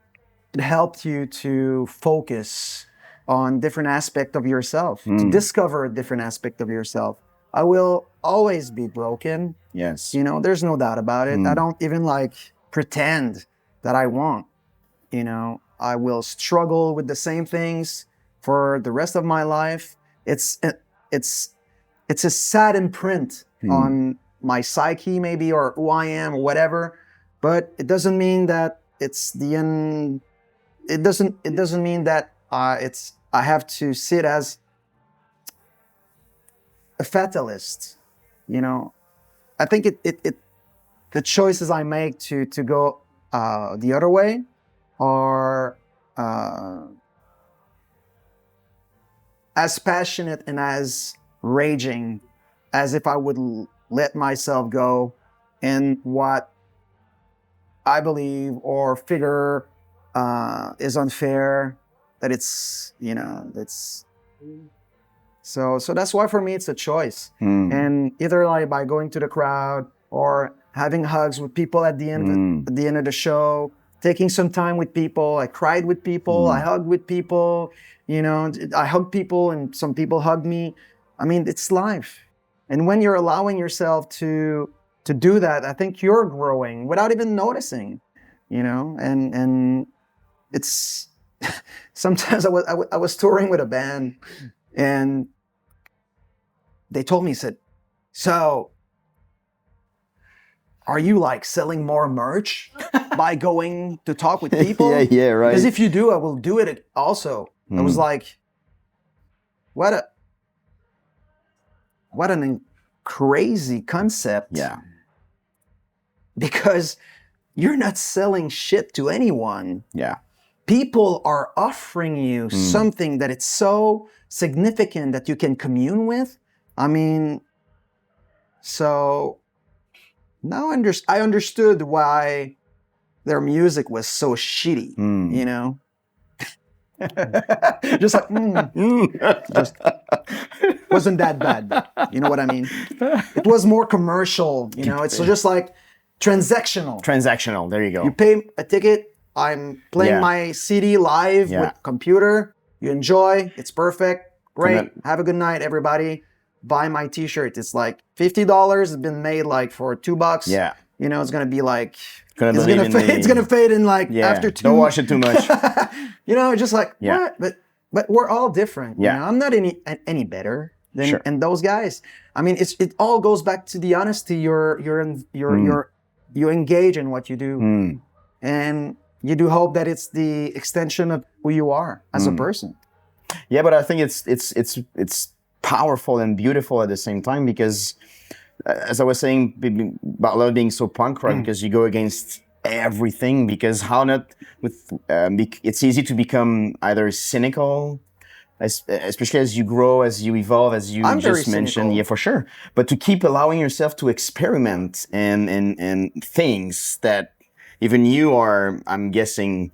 it helped you to focus on different aspect of yourself, to discover a different aspect of yourself. I will always be broken. Yes. There's no doubt about it. I don't even pretend that I won't. I will struggle with the same things for the rest of my life. It's a sad imprint on my psyche, maybe, or who I am, or whatever. But it doesn't mean that it's the end. It doesn't mean that I have to sit as a fatalist. I think the choices I make to go the other way are as passionate and as raging as if I would let myself go in what I believe or figure is unfair, that it's so that's why for me it's a choice. And either by going to the crowd or having hugs with people at the end of the show, taking some time with people. I cried with people, I hugged with people, I hugged people and some people hugged me. I mean, it's life. And when you're allowing yourself to do that, I think you're growing without even noticing, you know. And it's sometimes I was touring with a band, and they told me, said, so are you like selling more merch by going to talk with people? yeah, right. Because if you do, I will do it also. I was like, what an crazy concept. Yeah. Because you're not selling shit to anyone. Yeah. People are offering you something that it's so significant that you can commune with. I mean, so now I understood why their music was so shitty, you know? Just like, just wasn't that bad. You know what I mean? It was more commercial, you know? It's just like transactional. Transactional. There you go. You pay a ticket, I'm playing Yeah. my CD live Yeah. with computer, you enjoy, it's perfect, great, Correct. have a good night, everybody. Buy my t-shirt. It's like $50. It's been made like for $2. Yeah. You know, it's gonna be like Gonna it's believe gonna in fade. the- It's gonna fade in like Yeah. after 2. Don't wash it too much. You know, just like Yeah. what? But we're all different. Yeah. You know? I'm not any better than Sure. and those guys. I mean, it all goes back to the honesty. You engage in what you do, and you do hope that it's the extension of who you are as a person. Yeah, but I think it's powerful and beautiful at the same time because, as I was saying about love being so punk rock, because you go against everything. Because how not with it's easy to become either cynical, especially as you grow, as you evolve, as you I'm very just mentioned. cynical. Yeah, for sure. But to keep allowing yourself to experiment and things that even you are, I'm guessing,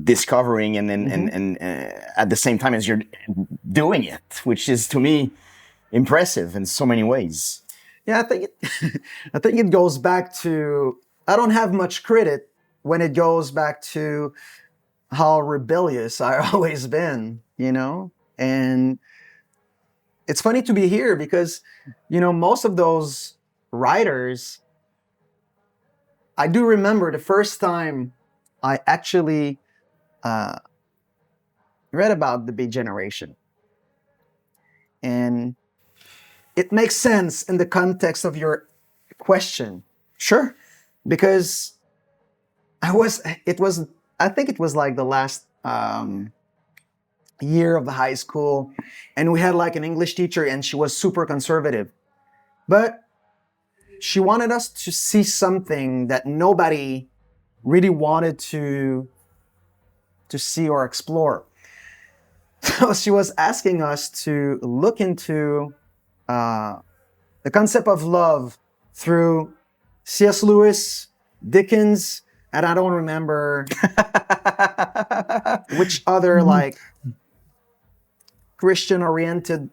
discovering and at the same time as you're doing it, which is to me impressive in so many ways. Yeah, I think it goes back to, I don't have much credit when it goes back to how rebellious I've always been, you know? And it's funny to be here because, you know, most of those writers, I do remember the first time I actually read about the Beat Generation. And it makes sense in the context of your question. Sure. Because I think it was like the last year of the high school, and we had like an English teacher, and she was super conservative. But she wanted us to see something that nobody really wanted to see or explore. So she was asking us to look into the concept of love through C.S. Lewis, Dickens, and I don't remember which other like Christian-oriented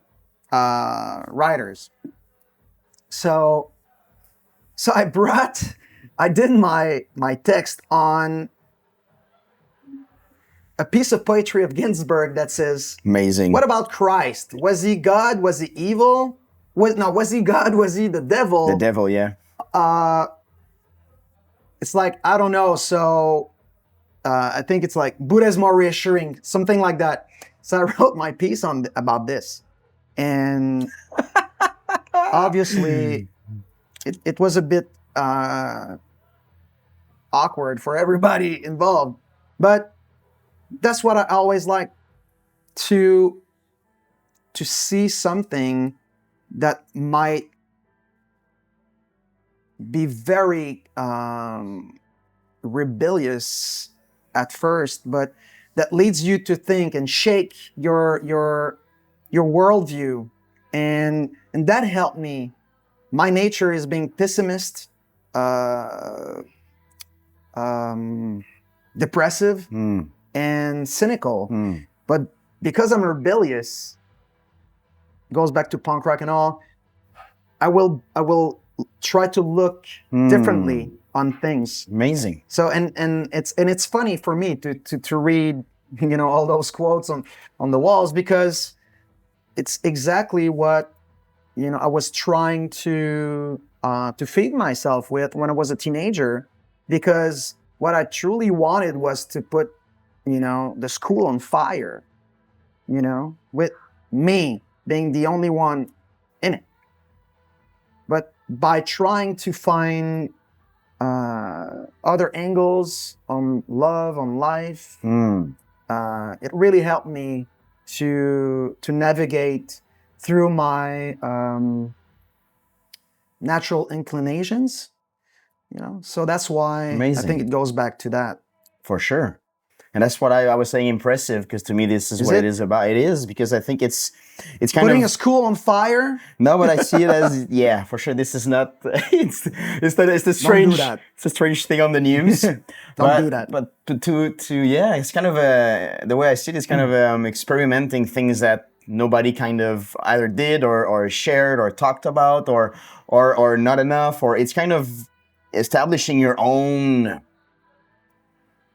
writers. So I did my text on a piece of poetry of Ginsberg that says, Amazing. what about Christ? Was he God? Was he evil? Was he God? Was he the devil? The devil, yeah. It's like, I don't know. So I think it's like Buddha is more reassuring, something like that. So I wrote my piece about this. And obviously it was a bit awkward for everybody involved. But that's what I always like, to see something that might be very rebellious at first, but that leads you to think and shake your worldview, and that helped me. My nature is being pessimist, depressive, and cynical. But because I'm rebellious, goes back to punk rock and all, I will try to look differently on things. Amazing. So and it's funny for me to read, you know, all those quotes on the walls, because it's exactly what I was trying to feed myself with when I was a teenager, because what I truly wanted was to put, the school on fire, with me being the only one in it. But by trying to find other angles on love, on life, it really helped me to navigate through my natural inclinations, So that's why Amazing. I think it goes back to that. For sure. And that's what I was saying, impressive, because to me this is what it is about. It is, because I think it's kind Putting of a school on fire. no, but I see it as for sure. This is not. It's the strange. that. It's a strange thing on the news. Don't do that. But to it's kind of the way I see it is kind of experimenting things that nobody kind of either did or shared or talked about or not enough, or it's kind of establishing your own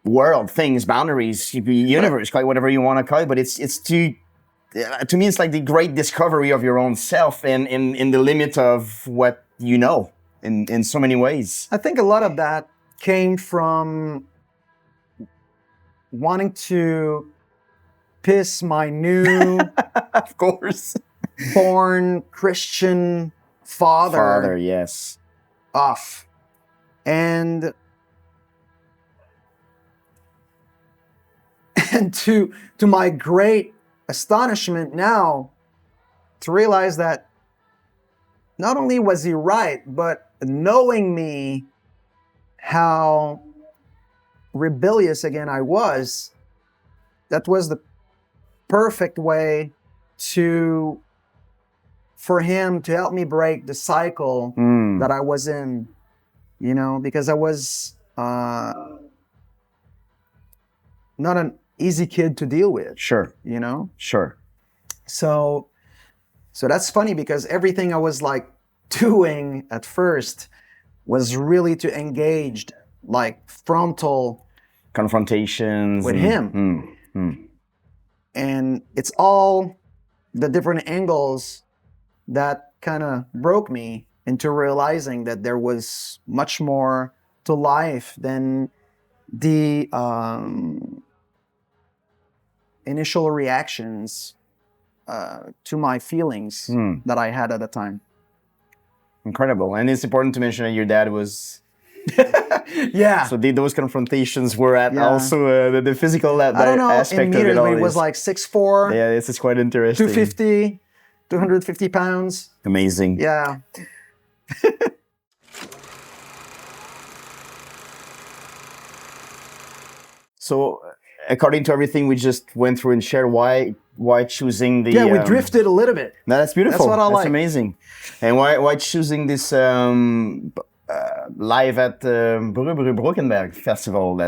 world, things, boundaries, universe, call it whatever you want to call it, but it's to me it's like the great discovery of your own self and in the limit of what you know in so many ways. I think a lot of that came from wanting to piss my new Of course. born Christian father Yes. off. And to my great astonishment now, to realize that not only was he right, but knowing me, how rebellious again I was, that was the perfect way for him to help me break the cycle that I was in, because I was not an easy kid to deal with. Sure. Sure. So that's funny, because everything I was like doing at first was really to engage, like frontal Confrontations with him. And it's all the different angles that kind of broke me into realizing that there was much more to life than the initial reactions to my feelings that I had at the time. Incredible. And it's important to mention that your dad was Yeah. so those confrontations were at also the physical I don't know, aspect in of it meters, all. but it was like 6'4", yeah, this is quite interesting. 250 pounds. Amazing. Yeah. So, according to everything we just went through and shared, why choosing the? Yeah, we drifted a little bit. No, that's beautiful. That's what I like. Amazing. And why choosing this live at Bruggenberg Festival?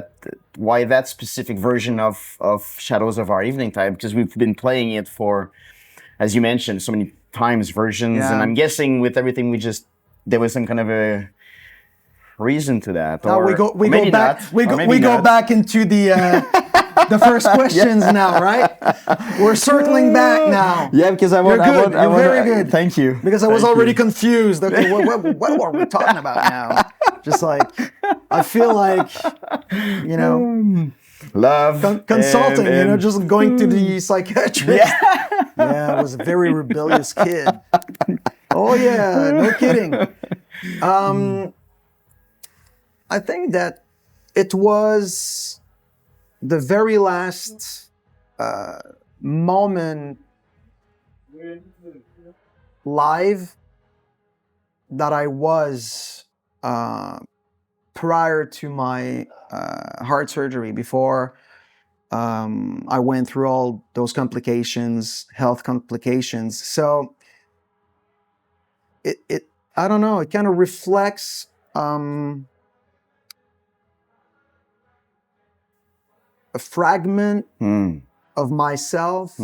Why that specific version of Shadows of Our Evening Time? Because we've been playing it for, as you mentioned, so many times versions, Yeah. and I'm guessing with everything there was some kind of a reason to that. Now or we go maybe back. not, We or go maybe go not. back into the first questions now, right? We're circling back now. Yeah, because You're good. You're very good. Thank you. Because I was Thank already you. confused. Okay, what are we talking about now? Just like, I feel like, Love, consulting, and just going to the psychiatrist. Yeah, I was a very rebellious kid. Oh yeah, no kidding. I think that it was the very last moment live that I was prior to my heart surgery, before I went through all those complications, health complications. So it I don't know, it kind of reflects a fragment of myself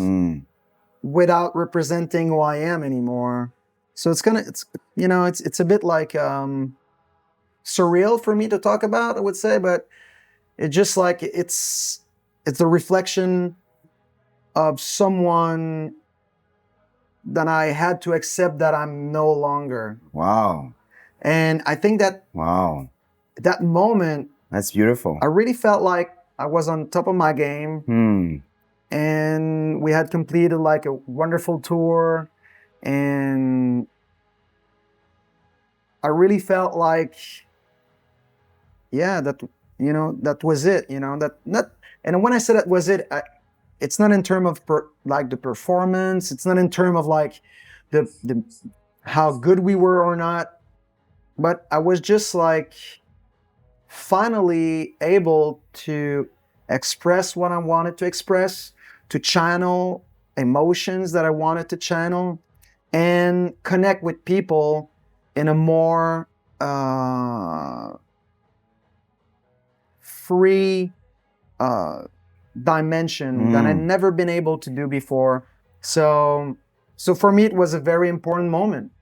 without representing who I am anymore. So it's a bit like surreal for me to talk about, I would say, but it's just like it's a reflection of someone then I had to accept that I'm no longer. Wow. And I think that Wow. that moment, That's beautiful. I really felt like I was on top of my game. And we had completed like a wonderful tour, and I really felt like, yeah, that, you know, that was it, you know, that not, and when I said that was it, it's not in terms of like the performance, it's not in terms of like the how good we were or not, but I was just like finally able to express what I wanted to express, to channel emotions that I wanted to channel, and connect with people in a more free dimension that I'd never been able to do before. So for me, it was a very important moment.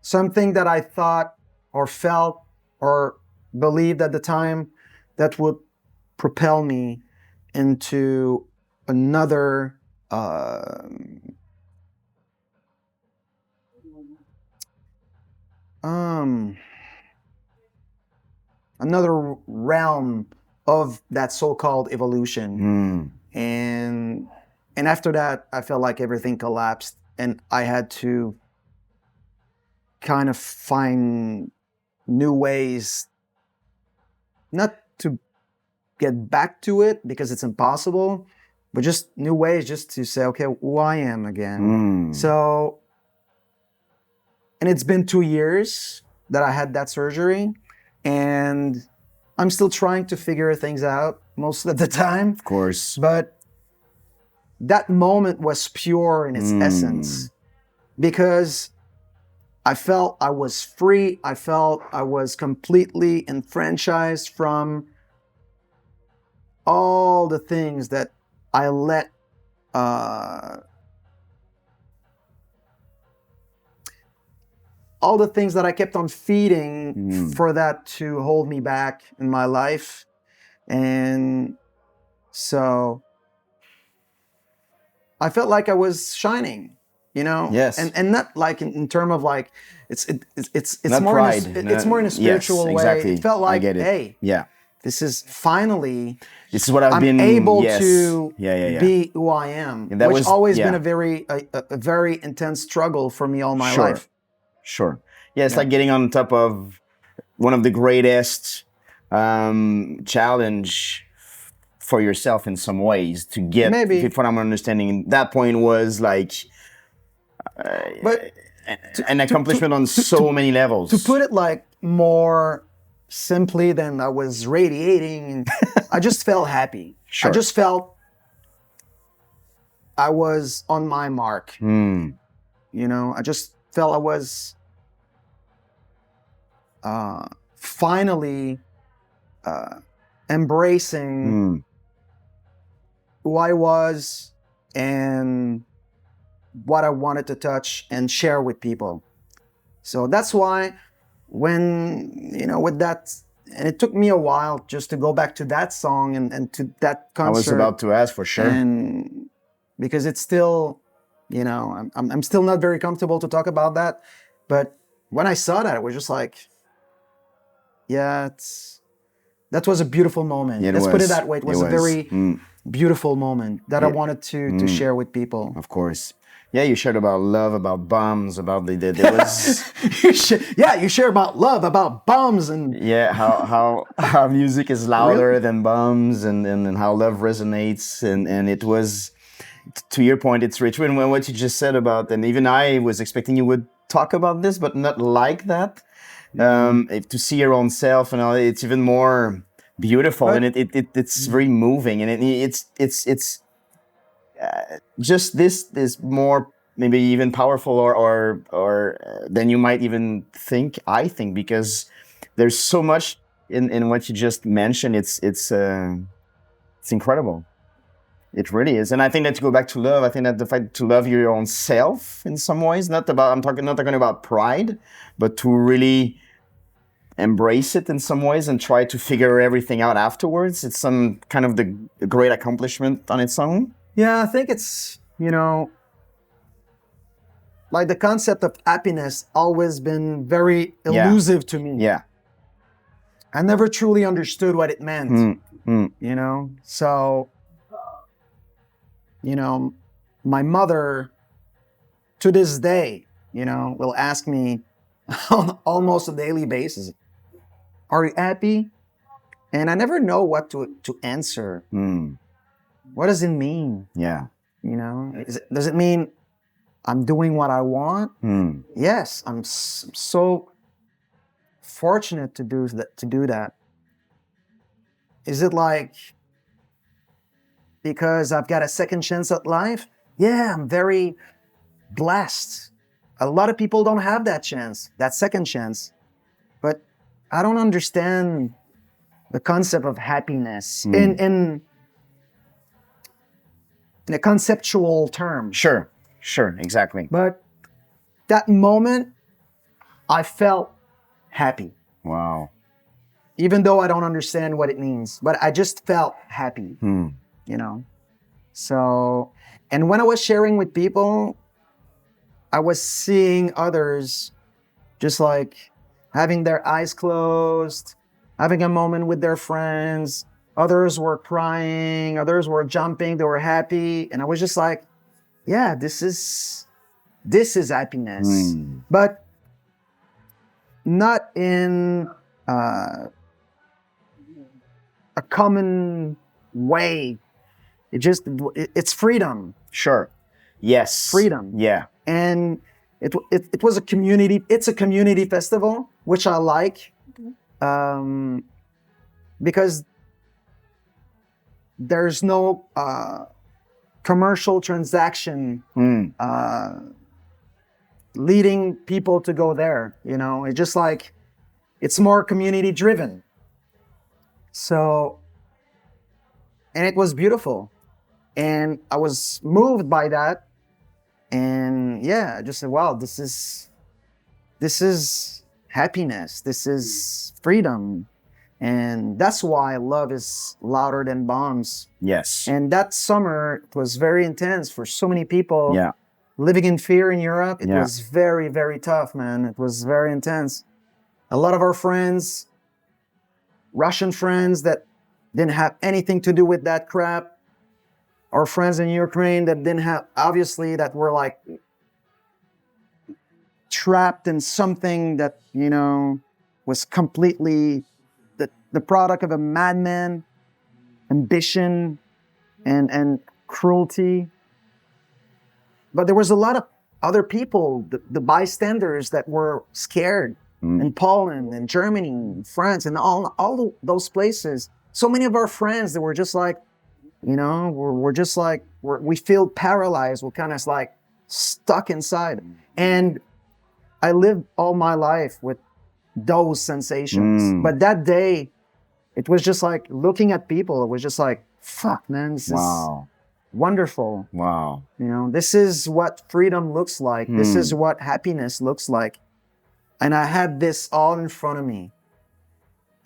Something that I thought or felt or believed at the time that would propel me into another another realm of that so-called evolution. And after that, I felt like everything collapsed, and I had to kind of find new ways, not to get back to it because it's impossible, but just new ways just to say, okay, who I am again. So, and it's been 2 years that I had that surgery, and I'm still trying to figure things out most of the time. Of course. But that moment was pure in its essence, because I felt I was free. I felt I was completely enfranchised from all the things that I let all the things that I kept on feeding for that to hold me back in my life. And so I felt like I was shining, you know? Yes. And not like in terms of like, it's Not more pride. it's more in a spiritual Yes, way. exactly. It felt I like, get it. hey, Yeah. this is finally, This is what I've I'm been able yes. to Yeah. be who I am, And that which was- always yeah. been a very intense struggle for me all my Sure. life. Sure. Yeah, it's like getting on top of one of the greatest challenge for yourself in some ways to get, Maybe. if what I'm understanding, that point was like But an accomplishment on so many levels. to put it like more simply than I was radiating, I just felt happy. Sure. I just felt I was on my mark. You know, I just felt I was finally embracing who I was and what I wanted to touch and share with people. So that's why when, you know, with that, and it took me a while just to go back to that song and to that concert. I was about to ask for sure. And because it's still, you know, I'm still not very comfortable to talk about that. But when I saw that, it was just like, yeah, that was a beautiful moment. Yeah, Let's put was. it that way. It was a very beautiful moment that I wanted to share with people. Of course. Yeah, you shared about love, about bombs, about there was You share about love, about bums, and yeah, how music is louder than bombs, and how love resonates, and it was, to your point, it's rich. And what you just said about, and even I was expecting you would talk about this, but not like that. To see your own self and all, it's even more beautiful, and it's very moving, and it's just this is more maybe even powerful or than you might even think. I think because there's so much in what you just mentioned. It's incredible. It really is. And I think that to go back to love, I think that the fact to love your own self in some ways, not talking about pride, but to really embrace it in some ways and try to figure everything out afterwards. It's some kind of the great accomplishment on its own. yeah, I think it's, you know, like the concept of happiness always been very Yeah. elusive to me. Yeah. I never truly understood what it meant. You know, so you know, my mother to this day, you know, will ask me on almost a daily basis, "Are you happy?" And I never know what to answer. What does it mean? Yeah. You know, does it mean I'm doing what I want? Yes, I'm so fortunate to do that. Is it like because I've got a second chance at life? Yeah, I'm very blessed. A lot of people don't have that chance, that second chance. But I don't understand the concept of happiness in a conceptual term. Sure. Exactly. But that moment, I felt happy, Wow. even though I don't understand what it means. But I just felt happy, you know. So, and when I was sharing with people, I was seeing others just like having their eyes closed, having a moment with their friends. Others were crying, others were jumping, they were happy. And I was just like, yeah, this is happiness. But not in a common way. It's freedom. Sure. Yes. Freedom. Yeah. And it was a community. It's a community festival, which I like, because there's no commercial transaction leading people to go there. You know, it's just like it's more community driven. So, and it was beautiful, and I was moved by that. And yeah, I just said, wow, this is happiness. This is freedom. And that's why love is louder than bombs. Yes. And that summer, it was very intense for so many people. Yeah. Living in fear in Europe, it Yeah. was very, very tough, man. It was very intense. A lot of our friends, Russian friends that didn't have anything to do with that crap, our friends in Ukraine that didn't have, obviously, that were like trapped in something that, you know, was completely the product of a madman, ambition, and cruelty. But there was a lot of other people, the bystanders that were scared in Poland and Germany and France and all those places. So many of our friends that were just like, you know, we're just like, we feel paralyzed. We're kind of like stuck inside. And I lived all my life with those sensations. But that day, it was just like looking at people. It was just like, fuck, man, this is wonderful. Wow. You know, this is what freedom looks like. This is what happiness looks like. And I had this all in front of me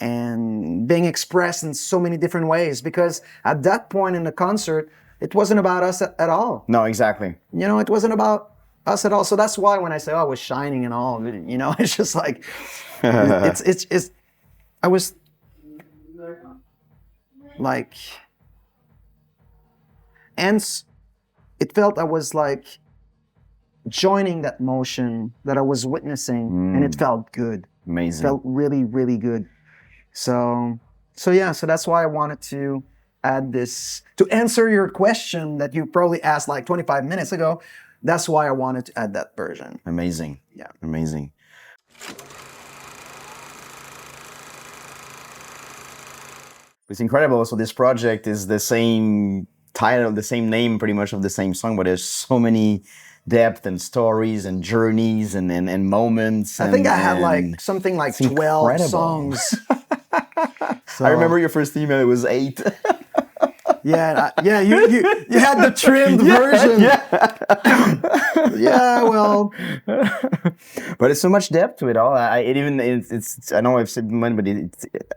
and being expressed in so many different ways, because at that point in the concert, it wasn't about us at all. No, exactly. You know, it wasn't about us at all. So that's why when I say, oh, I was shining and all, you know, it's just like, it's I was like, and it felt I was like joining that motion that I was witnessing, and it felt good. Amazing. Felt really, really good. So yeah, so that's why I wanted to add this to answer your question that you probably asked like 25 minutes ago. That's why I wanted to add that version. Amazing. Yeah. Amazing. It's incredible. So this project is the same title, the same name pretty much of the same song, but there's so many depth and stories and journeys and moments. I think I had like something like 12 incredible. songs. I remember your first email, it was 8. Yeah, you had the trimmed version. Yeah, well, but it's so much depth to it all. It's I know I've said mine, but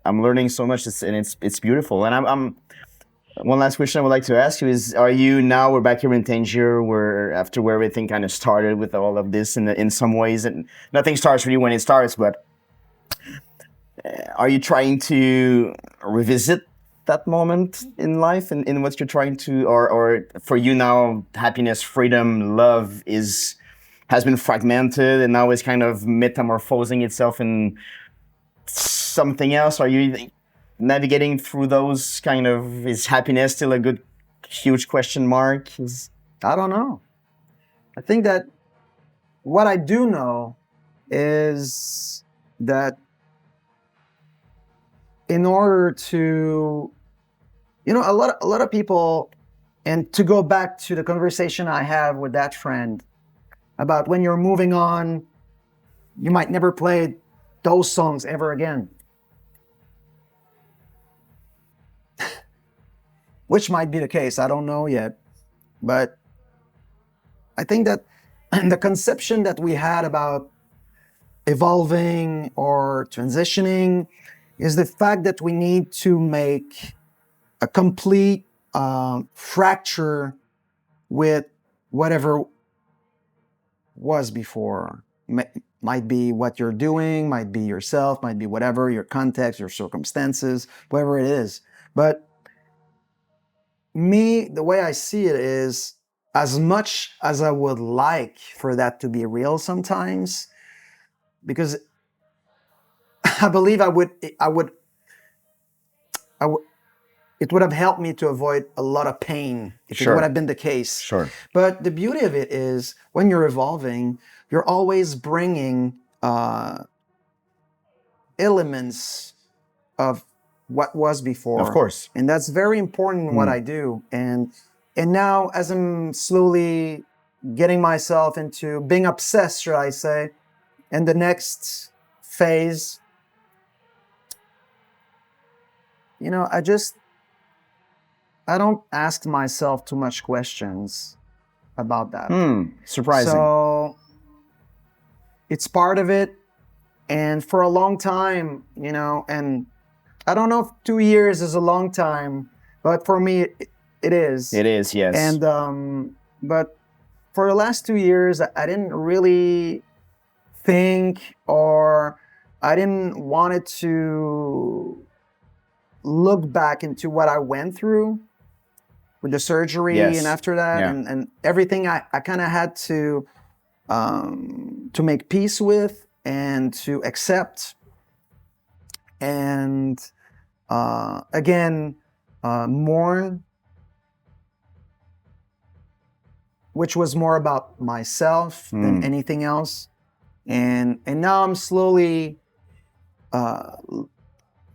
I'm learning so much, and it's beautiful. And I'm One last question I would like to ask you is: are you now? We're back here in Tangier, where after where everything kind of started with all of this, in some ways, and nothing starts really when it starts. But are you trying to revisit that moment in life, and in what you're trying to, or for you now, happiness, freedom, love has been fragmented, and now is kind of metamorphosing itself in something else? Are you navigating through those kind of, is happiness still a good huge question mark? I don't know. I think that what I do know is that in order to, a lot of people, and to go back to the conversation I have with that friend about when you're moving on, you might never play those songs ever again. Which might be the case, I don't know yet. But I think that the conception that we had about evolving or transitioning is the fact that we need to make a complete fracture with whatever was before. Might be what you're doing, might be yourself, might be whatever, your context, your circumstances, whatever it is. But me, the way I see it is, as much as I would like for that to be real sometimes, because I believe it would have helped me to avoid a lot of pain if Sure. it would have been the case. Sure. But the beauty of it is, when you're evolving, you're always bringing elements of what was before. Of course. And that's very important in what I do. And now, as I'm slowly getting myself into being obsessed, should I say, in the next phase, I don't ask myself too much questions about that. Surprising. So it's part of it. And for a long time, and I don't know if 2 years is a long time, but for me, it is. It is, yes. And, but for the last 2 years, I didn't really think, or I didn't want it to look back into what I went through with the surgery, Yes. and after that, Yeah. and everything I kind of had to make peace with and to accept. And again, mourn, which was more about myself than anything else. And now I'm slowly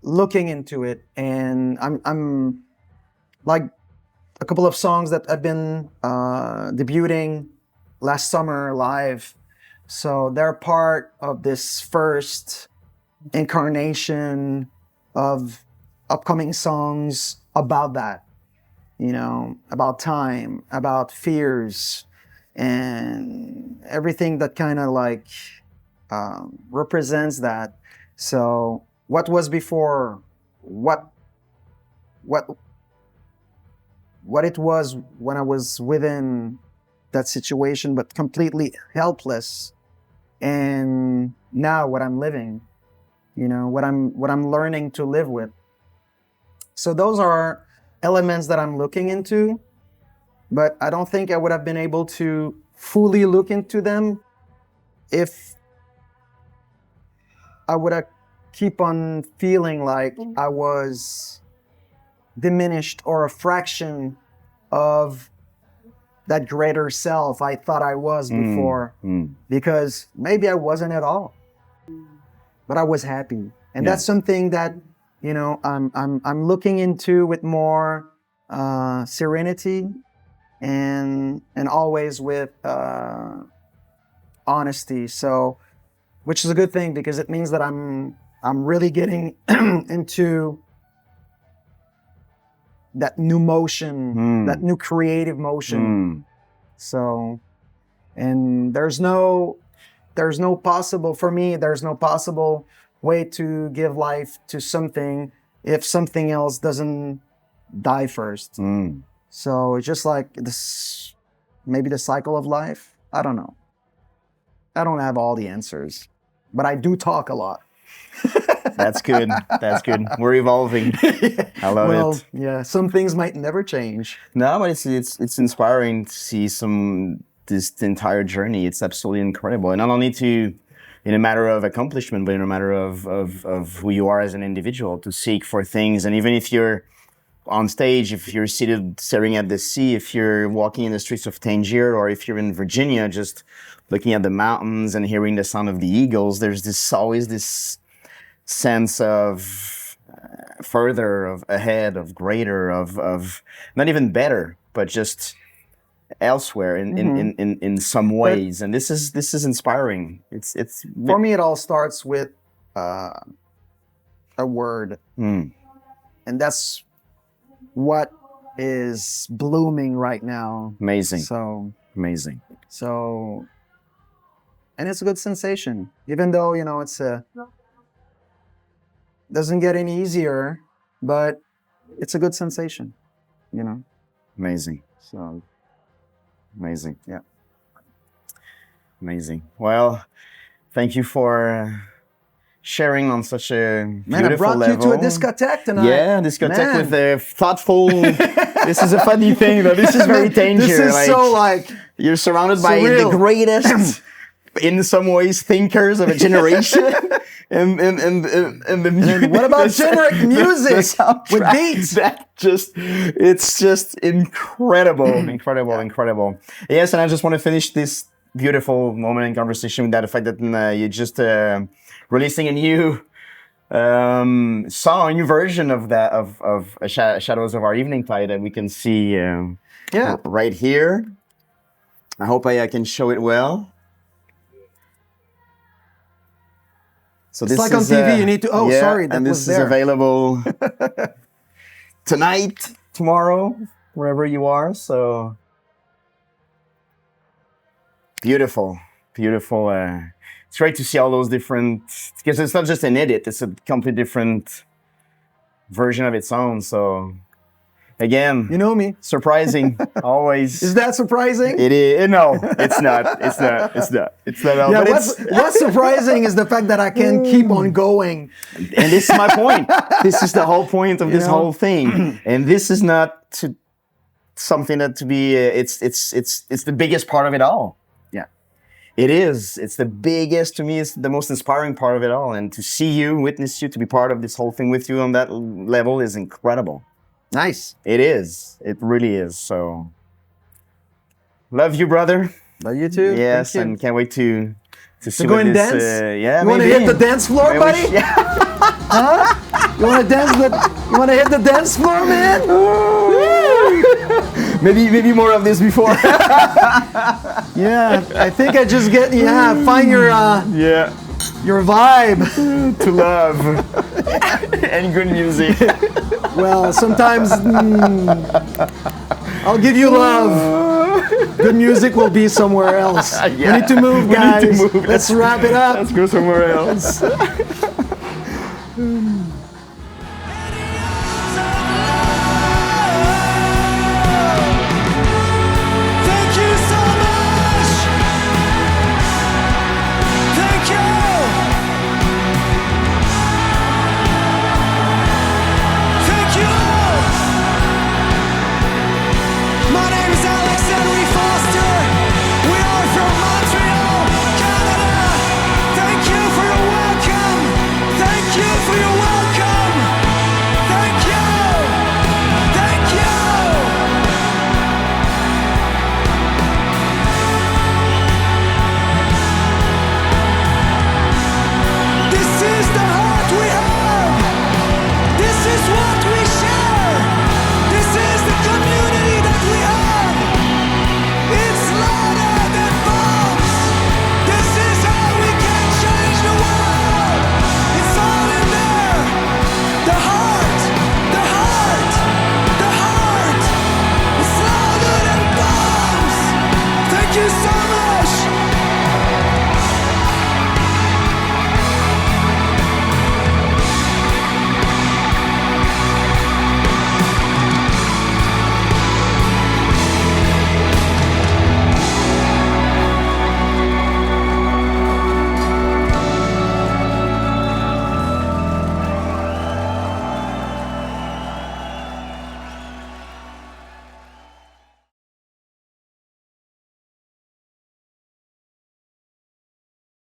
looking into it, and I'm like a couple of songs that I've been debuting last summer live. So they're part of this first incarnation of upcoming songs about that, about time, about fears, and everything that kind of like represents that. So what was before, what it was when I was within that situation, but completely helpless, and now what I'm living, what I'm learning to live with. So those are elements that I'm looking into, but I don't think I would have been able to fully look into them if I would have keep on feeling like I was diminished or a fraction of that greater self I thought I was before, because maybe I wasn't at all, but I was happy. And that's something that, I'm looking into with more serenity and always with honesty. So, which is a good thing, because it means that I'm really getting into that new motion, that new creative motion. So, and there's no possible way to give life to something if something else doesn't die first. So it's just like this, maybe the cycle of life. I don't know. I don't have all the answers, but I do talk a lot. That's good. That's good. We're evolving. I love it. Yeah, some things might never change. No, but it's inspiring to see this entire journey. It's absolutely incredible, and not only in a matter of accomplishment, but in a matter of who you are as an individual, to seek for things. And even if you're on stage, if you're seated staring at the sea, if you're walking in the streets of Tangier, or if you're in Virginia, just looking at the mountains and hearing the sound of the eagles, there's always this sense of further, of ahead, of greater, of not even better, but just elsewhere in some ways. And this is inspiring. It's For me, it all starts with a word, and that's what is blooming right now. amazing. So, Amazing. and it's a good sensation, even though it's doesn't get any easier, but it's a good sensation, Amazing. So Amazing. Yeah. Amazing. Well, thank you for sharing on such a beautiful man, I brought level. you to a discotheque tonight. Yeah, discotheque Man. with a thoughtful. This is a funny thing, though. This is very Tangier. This is so like you're surrounded by surreal. the greatest, in some ways, thinkers of a generation. And the music. what about generic music with beats? It's just incredible, incredible. Yes, and I just want to finish this beautiful moment in conversation with that, the fact that you're just releasing a new song, a new version of that of Shadows of Our Evening Tide that we can see right here. I hope I can show it well. So It's like on TV, you need to. Oh, sorry, that and was this there. is available tonight, tomorrow, wherever you are. So beautiful. It's great to see all those different, because it's not just an edit; it's a completely different version of its own. So again, You know me. surprising, always. Is that surprising? It is. No, it's not. It's not at all. Yeah, But what's surprising is the fact that I can keep on going. And this is my point. This is the whole point of this whole thing. And this is not something that to be. It's the biggest part of it all. Yeah. It is. It's the biggest, to me. It's the most inspiring part of it all. And to see you, witness you, to be part of this whole thing with you on that level is incredible. Nice. It is. It really is. So, love you, brother. Love you too. Yes, Thank you. and can't wait to see go what and this, dance? yeah, You want to maybe. hit the dance floor, Maybe buddy? yeah. You want to dance? You want to hit the dance floor, man? maybe more of this before. Yeah, I think I just get. Yeah, find your Yeah, vibe. to love and good music. Well, sometimes I'll give you love. Good music will be somewhere else. Yeah. We need to move, We need to guys. move. Let's wrap it up. Let's go somewhere else.